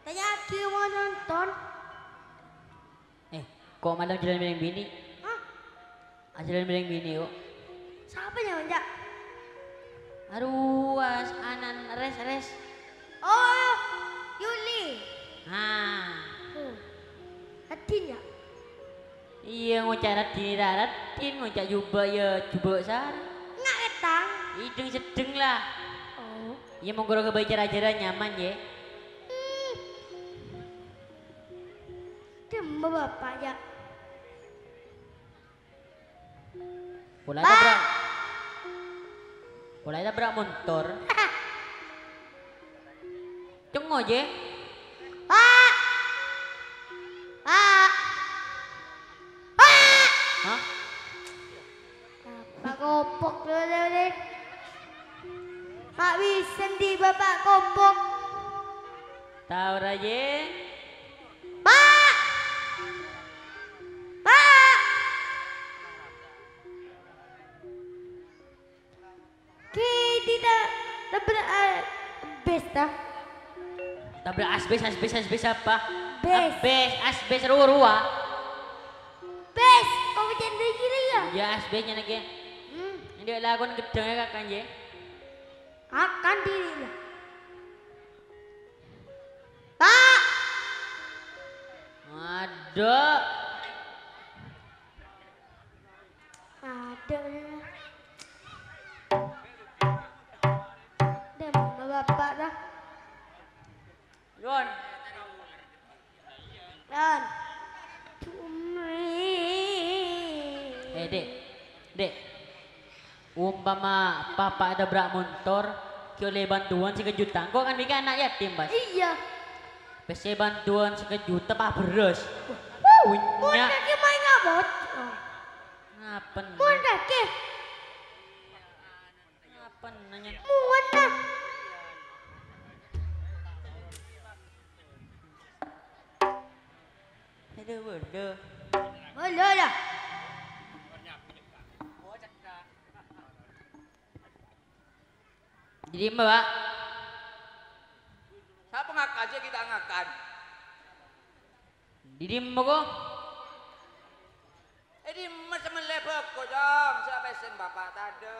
Tanya aku mau nonton. Kok malam jalan bilang bini? Hah? Jalan bilang bini kok. Siapa yang ngajak? Aduh, anan res. Oh, Yuli. Ah, Hatin ya? iya ngocak ratin, ngocak juga ya coba sar. Nggak ketang. Hidung sedeng lah. Oh. Iya mau goro kebaca ajaran nyaman ya. Demba bapak ya. Mulai tabrak motor. Tunggu aja. Pak. Pak. Pak. Hah? Bapak kopok dulu. Mak bisa di bapak kopok. Tahu aja. Pak. Pak. tidak tabrak bes dah. Tabrak asbes apa? Bes. Asbes ruwa. Bes, kau macam ni kira ya? Ya asbesnya lagi. Ini lagon gedengnya kakak je. Akan diri lah. Tak. Ada. Ada. Dah bapak dah. Yon. Dan. Dek. Umpama papa ada berak motor, oleh bantuan sekejutan, kau kan bikin anak yatim, Bas. Iya. Pese bantuan sekejuta pak beres. Mun Punya. kaki main ngabot. Ngapen? Mun kaki. Ngapen nanya? Mun dah. Ada benda. Boleh dah. Jadi mbak, Siapa ngakan aja kita ngakan. di mbak kok. Di mas melebek kok dong. Siapa sen bapak tade.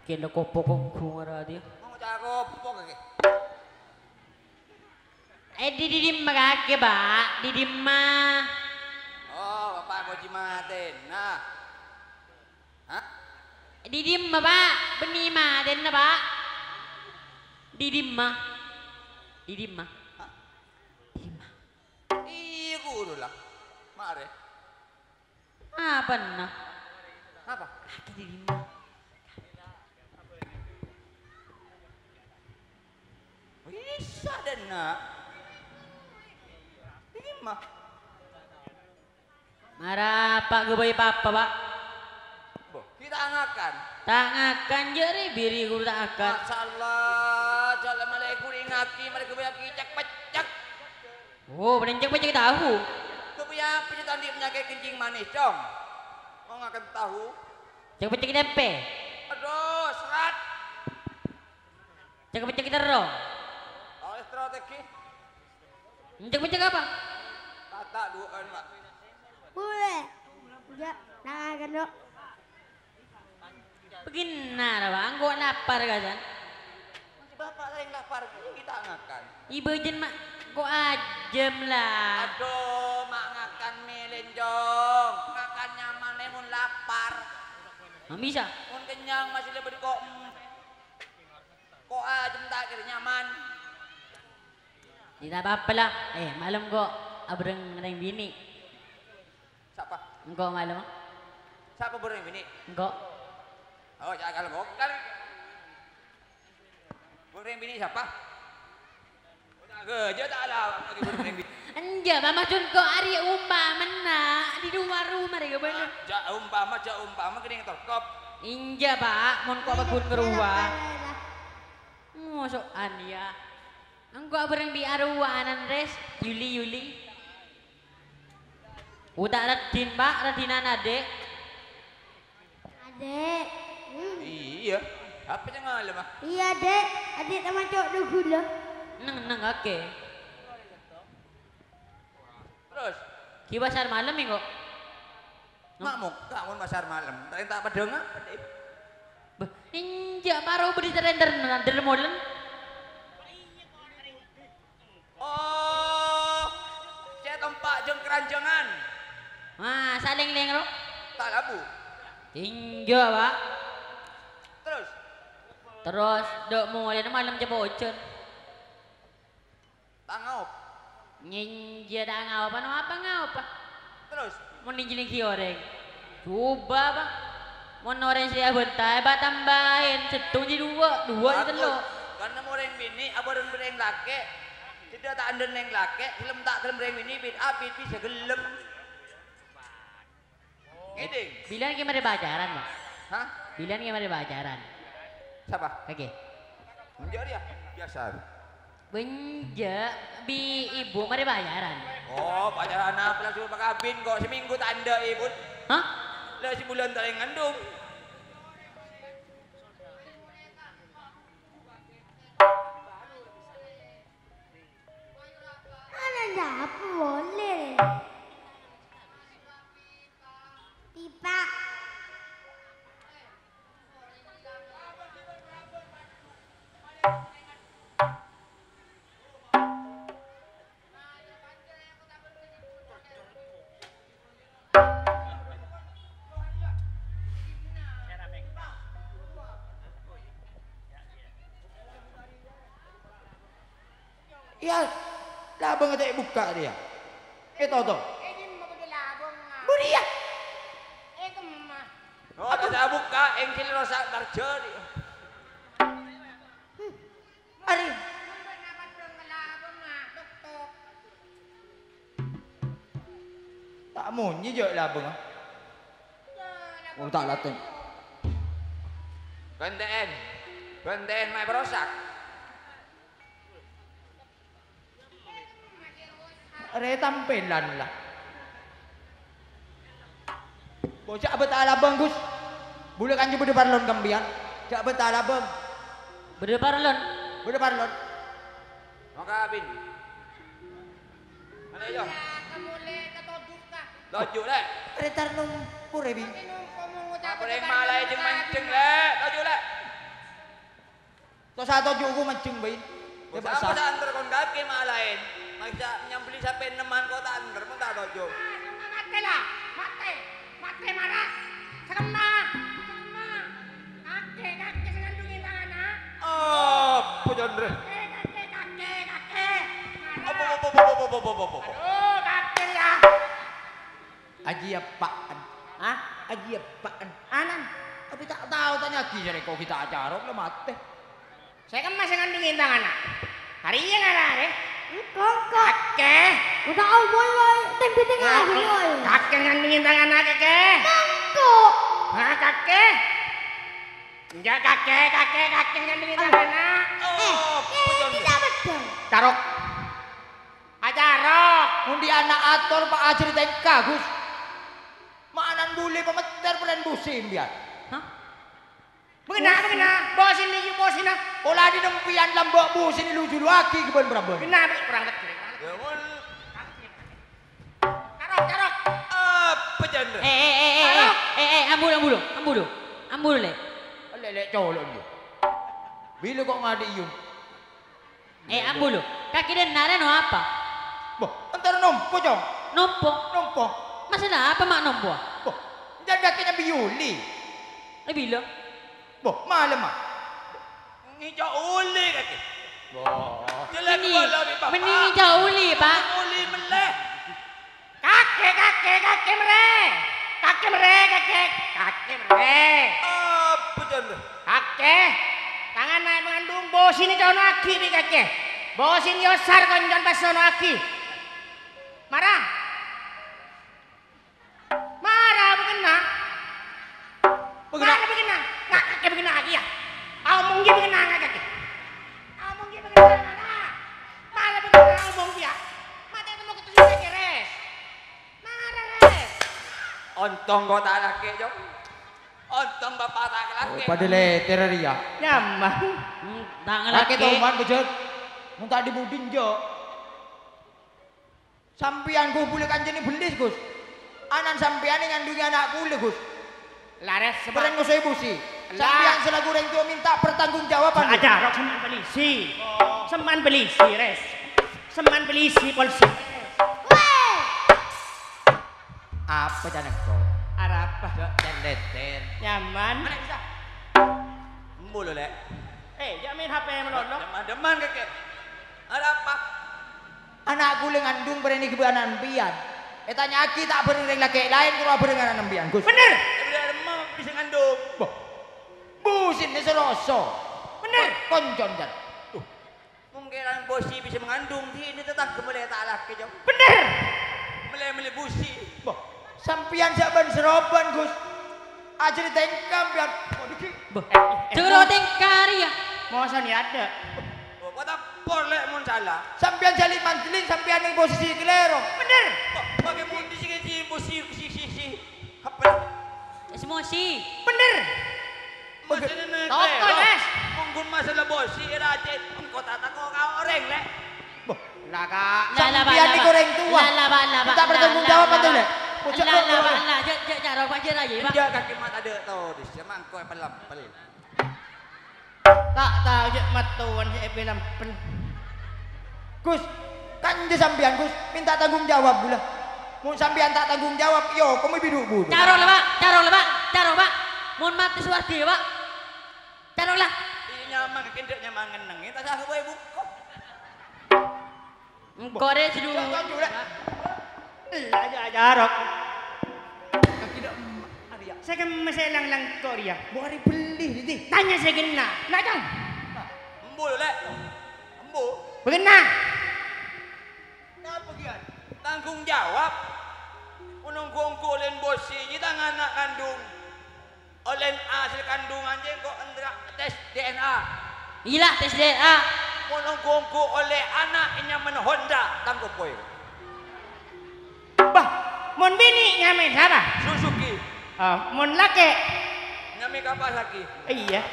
Kena kopo kok ngara dia. Mau cakap apa kaki? Di mbak kake pak, di mbak. Oh, bapak mau jimatin. Nah. Hah? Di mbak pak, benih mah den pak. Di mbak. Iya guru lah. Mare. Apa nah? Apa? Kaki di mbak. Bisa dan nak. Ini mah. Marah pak gebay papa pak. Kita ngakan. Tak akan jari biri guru tak akan. Masalah. Jalan malaiku ngaki. Mereka bayaki cek pecek. Oh, berencek tahu. Kepunya penyetan di penyakit kencing manis dong. Mau ngakan tahu? Cek tempe. Aduh, serat. Cek terong. Oh, strategi. Cek apa? Tata duaan, Pak. Boleh. Ya, nak akan dok. Beginar bang, gua lapar kan? Masih bapak sering lapar, kita ngakan. Ibu jen mak, kok ajem lah. Aduh, mak ngakan melenjong. Ngakan nyaman, mun lapar. Nggak bisa. Mun kenyang masih lebih kok. Kok ajem tak kira nyaman. Tidak apa-apa lah. Malam kok abreng ngereng bini. Siapa? Engkau malam? Siapa bereng ini? Engkau. Oh, jangan bokal. Bereng bini siapa? Kerja tak lah lagi bereng bini. Enggak, mama cun kok hari umpama di rumah dia bener. Jak umpama kering terkop. Inja pak, mon kok bagun keruah. Ngosokan ya. Engkau bereng di arwah res Yuli. Udah Radin pak, Radinan adek. Adek. Iya. Apa yang ngalah mah? Iya dek. Adik sama cok do gula. Neng oke. Terus? Kibasar malam ya kok. Ngamuk, kamu pasar malam. Tak pedeng apa? Inja baru beri render molen. Oh, saya tempat jeng keranjangan. Wah, saling lengro. Tak labu. Inja pak. Terus? Dok mulai malam je bocor. Tak ngaup. Ninja dah ngau apa ngau. Terus? Mau ninja oreng. Coba pak. Mau orang saya bentai, pak tambahin setung di dua itu lo. Karena mau orang bini, abang orang laki. Tidak tak ada yang laki, film tak film orang bini, abit bisa gelem. Gini. Bilang gimana pacaran pak? Hah? Bilang gimana pacaran? Siapa? Oke. Menjadi ya? Biasa. Benja bi ibu mari bayaran. Oh, pacaran apa langsung pakabin kok seminggu tak ada ibu. Hah? Lah sebulan tak yang ngandung. Iya, labang ada buka dia. Itu tuh. Budi ya. Oh, ada buka, engkil rosak terjadi. Ari. Tak munyi je labang. Oh, tak latih. Gantiin mai berosak. Are tampilan lah. Bocah betal abang Gus. Boleh kan coba depan lon kambian. Cak betal abang. Berdepan lon. Berdepan lon. Maka abin. Mana yo? Tojuk le. Are tar numpur e bi. Apa yang malai jeung mancing le. Tojuk le. Tos tojuk ku mancing bae. Apa dah antar kon gap ke malain. Maksa nyambeli sampai neman kau tak antar pun tak tojo. Mati lah, mati marah. Seremna. Kakek sengandungin tangan. Oh, pujondre. Kakek. Apa. Aduh, kakek ya. Aji apaan? Hah? Aji apaan? Anan, Tapi tak tahu tanya lagi jadi kau kita acara lah mati. saya kan masih ngandungin tangan. Hari ini nggak ada. Kakek, Kakek. udah awal woy, tempe lagi woy. Kakek ngandungin tangan kakek. Mangko, Hah, kakek? Enggak kakek ngandungin tangan. Oh, pujondre. tidak betul. Tarok. Ajarok. Mundi anak ator Pak Ajri tengka Gus. Maanan bule pemeter pelen busim biar. Bagaimana? Bosin ni, bosin na. Olah di nempian lambok busin lucu lagi kebun berapa? Kenapa kurang dekat? Tarok. Apa janda? Ambul le. Lelek colok dia. Bila kok ngadi yun? Ambul. Kaki dan nare no apa? Boh, antara nompo jong. Nompo. Masalah apa mak nompo? Boh, jangan kakinya biuli. Bilang. Boh, malam mah. Ngijak uli kaki. Boh, jelek Ini, bola bi papa. mending jauh li pak. Uli meleh. Kakek mere. Apa janda? Kakek. Tangan naik mengandung bosin ni jono aki ni kakek. Bosin yosar konjon pas jono aki. Marah bukan nak. Marah bukan nak. Nak kakek bukan nak lagi ya. Omong dia bukan nak kakek. Marah bukan nak omong dia. Mati itu mau ketujuh kakek res. Marah res. Ontong kau tak laki jong. Ontong bapak tak laki. Pada leter dia. Nyamah. Tangan Laki laki. tuman bejot. Mun tak dibudin jo. Sampian ku boleh kanjeni belis Gus. Anan sampian ngandungi anak kule Gus. Lares Sebenarnya saya busi. Sampian selaku orang tua minta pertanggungjawaban. ada rok seman polisi. Seman polisi res. Seman polisi polisi. Weh, Apa janek kau? Arapa. Dan leter. Nyaman. Mulu lek. Jangan main HP melodok. Deman kakek. Ada apa? Anak kule ngandung berani kebanan pian. Tanya aki tak bereng laki lain kalau bereng anak pian Gus. Bener. Udah emang bisa ngandung. Boh. Busin ni seroso. Bener. Koncon jan. Mungkin orang bosi bisa mengandung ini tetap kembali tak laki jauh. Bener. Mele busi. Boh. Sampian saban seroban Gus. Ajri tengkam pian. Oh diki. Curo tengkari ya. Masa ni ada. Oh kata porlek mun salah. Sampian jali mantelin sampian ning posisi kelero. Bener. Pakai mundi sih bosi si. Apa? Emosi. Bener. Toko res. Mungkin masalah bosi rajin. Kota tak kau orang lek. Boh. Laka. Lala Sampian di goreng tua. Lala. Tak bertanggung jawab betul lek. Lala. Jarok aja aja pak. Dia kaki mata ada tahu di siapa kau yang pelap. Tak tahu je matuan si film pen. Gus, kan je sampean Gus, minta tanggung jawab pula. Mun sampean tak tanggung jawab, yo kamu biduk bu. Caro lah Pak. Mun mati suwardi Pak. Caro lah. Iya nyaman kendeknya mangeneng. Tak sah kowe buka. Engko re sidu. Lah aja jarok. Saya kan masih lang Korea. Buari beli di. Tanya saya kena. Nak jang. Embul lek. Embul. Begena. Kenapa gian? Tanggung jawab. Unung-ungku olen bosi kita anak kandung. Olen hasil kandungan je kok tes DNA. Gila tes DNA. Unung-ungku oleh anak inyaman Honda tanggup kowe. Bah, mon bini ngamen siapa? Suzuki. Mon laki. Nyami Kawasaki. Iya.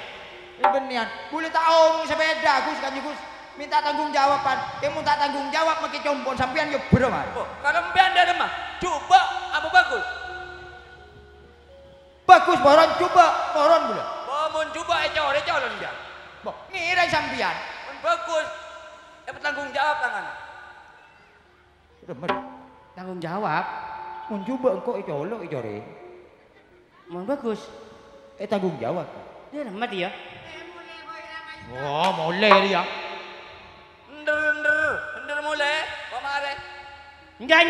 Benian. Boleh tahu sepeda Gus kan Gus. Minta tanggung jawaban. Kamu tak tanggung jawab pakai compon sampean yo bro man. Oh, kalau mbian ada mah. Coba apa bagus? Bagus boron coba boron boleh. Mun coba colon dia. Boh, ngira sampean. Mun bagus. Bertanggung jawab tangan. Tanggung jawab. Mun coba engkau colok core. Mun bagus. Tanggung jawab. Dia mati ya. Oh, mulai dia. Ender mulai. Kemare. Enggak.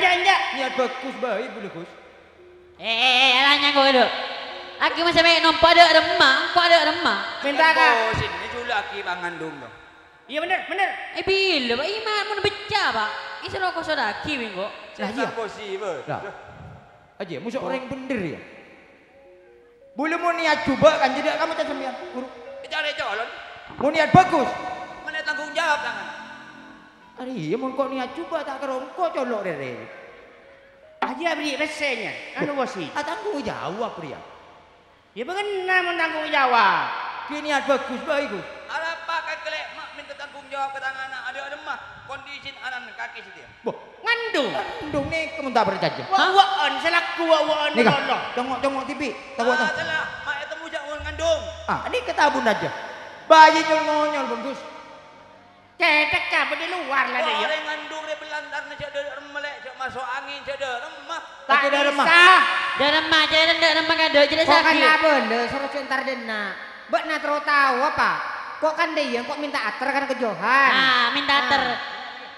Niat bagus baik boleh Gus. Alahnya kau itu. Aki masih main nompa ada remah, kok ada remah. Minta kak. Oh, sini dulu aki mangandung dong. Iya bener. Bila Pak Iman mau becah Pak. Ini rokok sodaki minggu. Saya bosi ber. Lah. Aja musuh orang bener ya. Boleh mau niat coba kan jadi kamu tak sampean. Cari colon. Mau niat bagus. Mana tanggung jawab tangan. Ari iya mau kok niat coba tak kerongko colok rere. Aja beri resenya. Anu bosi. Tanggung jawab pria. Ya bagaimana mau tanggung jawab? Kini niat bagus baik Gus. Ada pakai kelek mak minta tanggung jawab ke tangan ada mah kondisi anak kaki situ. Boh, ngandung nih kamu tak berjanji. Waan selaku waan Allah. Tengok TV. Tahu tak? Salah, mak itu mujak ngandung. Ini ketabun aja. Bayi nyol bagus. Cetek apa di luar lah dia. Orang ngandung dia belantar nih ada melek, masuk angin ada remah. Tak ada remah. Ada remah, ada remah ada jadi Kok kan sakit. tak boleh suruh cintar dena. Bek nak terus tahu apa? Kok kan dia kok minta ater kan ke Johan. Minta ater.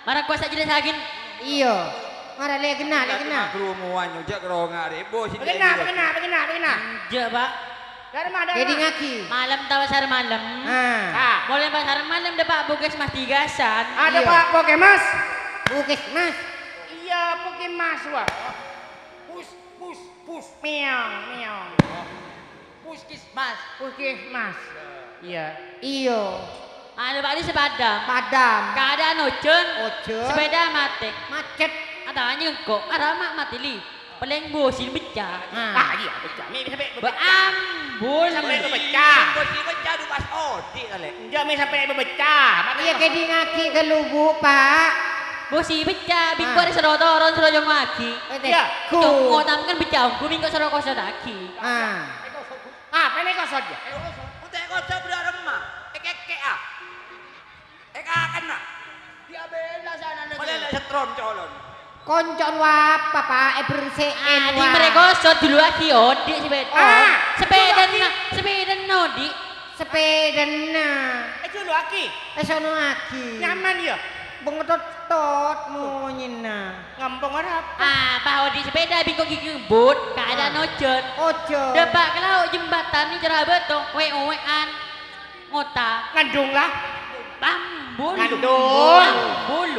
Marah kuasa jadi sakit. Iya. Marah le kena. Kerumuan nyujak kerongak deh. Bos ini. Begena. Je Pak. Dari mana? Jadi ngaki. Malam tahu sar malam. Boleh pasar malam deh Pak Bukes Mas Tigasan. Ada Pak Pokemas. Bukis Mas. Iya Pokemas wah. Pus. Miau. Puskesmas. Iya. Iyo. Ada Pak di sepadam. Padam. Keadaan ojen. Ojen. Sepeda mati. Macet. Ada anjing kok. Ada mak mati li. Paling bosin becah. Iya pecah. Mi sampai Beambul. sampai pecah. Bos ini pecah du pas odi kali. Enggak mi sampai pecah. Iya ke di ngaki ke lubu Pak. Bosi becah. Bingko ada serotoron serojong lagi. Iya. Cuma tamkan becah. Aku bingko serokok sedaki. Apa ini kau saja? Utek kocok benar remah. Eke ah. Eka kena. Dia bela sana Boleh setron colon. Koncon wapa Pak bersihin Di mereka sot dulu lagi odi sepeda nodi. Sepeda Itu lu aki. sono aki. Nyaman ya. Bengetot mau nyina. Ngampung ada apa? Pak odi sepeda bingko gigi but. Keadaan ojen. Ojo. Depak ke laut jembatan ni cerah betul. Wean ngota. Ngandung lah. Bambul. Ngandung.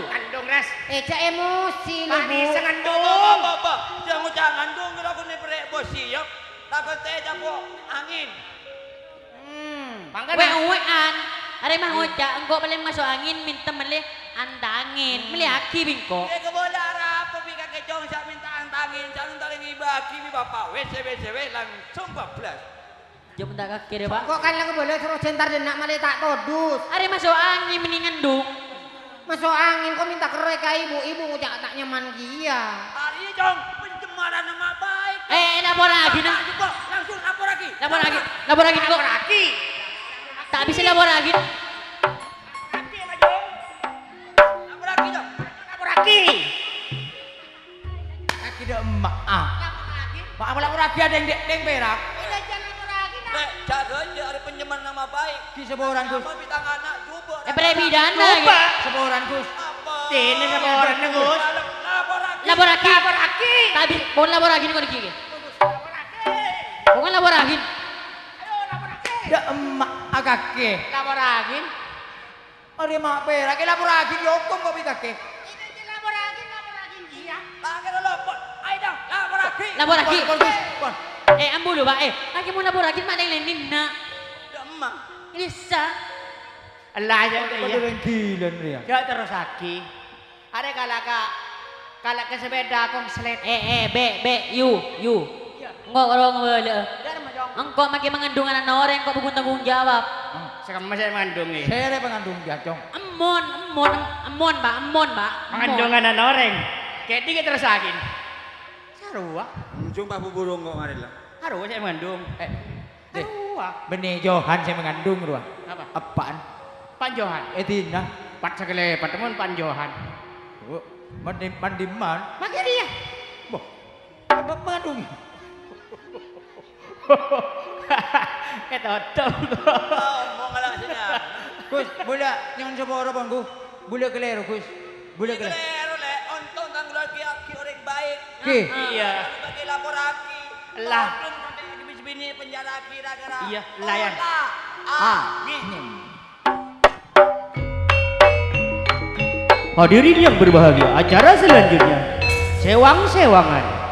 Ngandung ras. Cak emosi lu Pani Bu. ngandung. Bapak, jangan jangan dong kalau aku nih perek bosi ya. Takut teh jago angin. Mangga Wean. Are mah ngocak engko paling masuk angin minta melih antangin. Melih aki bingko. Dia kebola apa bika kecong sak minta antangin, jangan tak lagi bagi mi bapak. WC langsung 14. Jom tak kaki deh Pak. Kok kan lagu boleh suruh centar denak malah tak todus. Are masuk angin mendingan dong. Masuk angin kok minta kerek ke ibu ngucak tak nyaman dia. Hari jong pencemaran nama baik. Lapor lagi nah. Langsung lapor lagi. Lapor lagi kok. Aki. Tak bisa lapor lagi. Pak apa lagi ada yang deng perak. Ini jangan lagi nak. Nek jaga aja ada pinjaman nama baik. Ki seboran Gus. Nama bintang anak coba. Pidana Coba seboran Gus. Apa? Ini seboran Gus. Lapor lagi. Laboragi. Tapi mau laboragi kok iki. Bukan laboragi. Ya emak agake. Lapor lagi. Ari mak perak lapor lagi yokom kok pikake. Ini lapor lagi dia. Pakai lapor. Ayo dong, lapor lagi. Laboragi. Kon. Ambu lu, Pak. Lagi mau laboragi mana yang lenin nak? Ya emang. Bisa. Allah ya Pada yang gila nih ya. Ya terus lagi. Ada kalak ke sepeda kong selet. You. Ngorong wala. Engkau makin mengandung anak orang, kau bukan tanggung jawab. Sekarang masih mengandung nih. Saya pengandung jacong. Emon, Pak. Mengandung anak orang. Kayak dikit terus lagi. Sarua. Jumpa burung kok mari lah. Sarua saya mengandung. Sarua. Benih Johan saya mengandung ruah. Apa? Apaan? Pan Johan. Tina. Pat sekali teman Pan Johan. Oh, mandiman. Pakai dia. Boh. Mengandung. Ketotong. Mau ngalah sini. Gus, boleh yang coba orang Gus. Boleh kelero Gus. Boleh kelero. Kelero le, untung tanggung lagi aki orang baik. Ki. Iya. Bagi lapor aki. Lah. Belum konten lagi bini penjara aki gara-gara. Iya, layan. Hadirin yang berbahagia, acara selanjutnya Sewang-sewangan.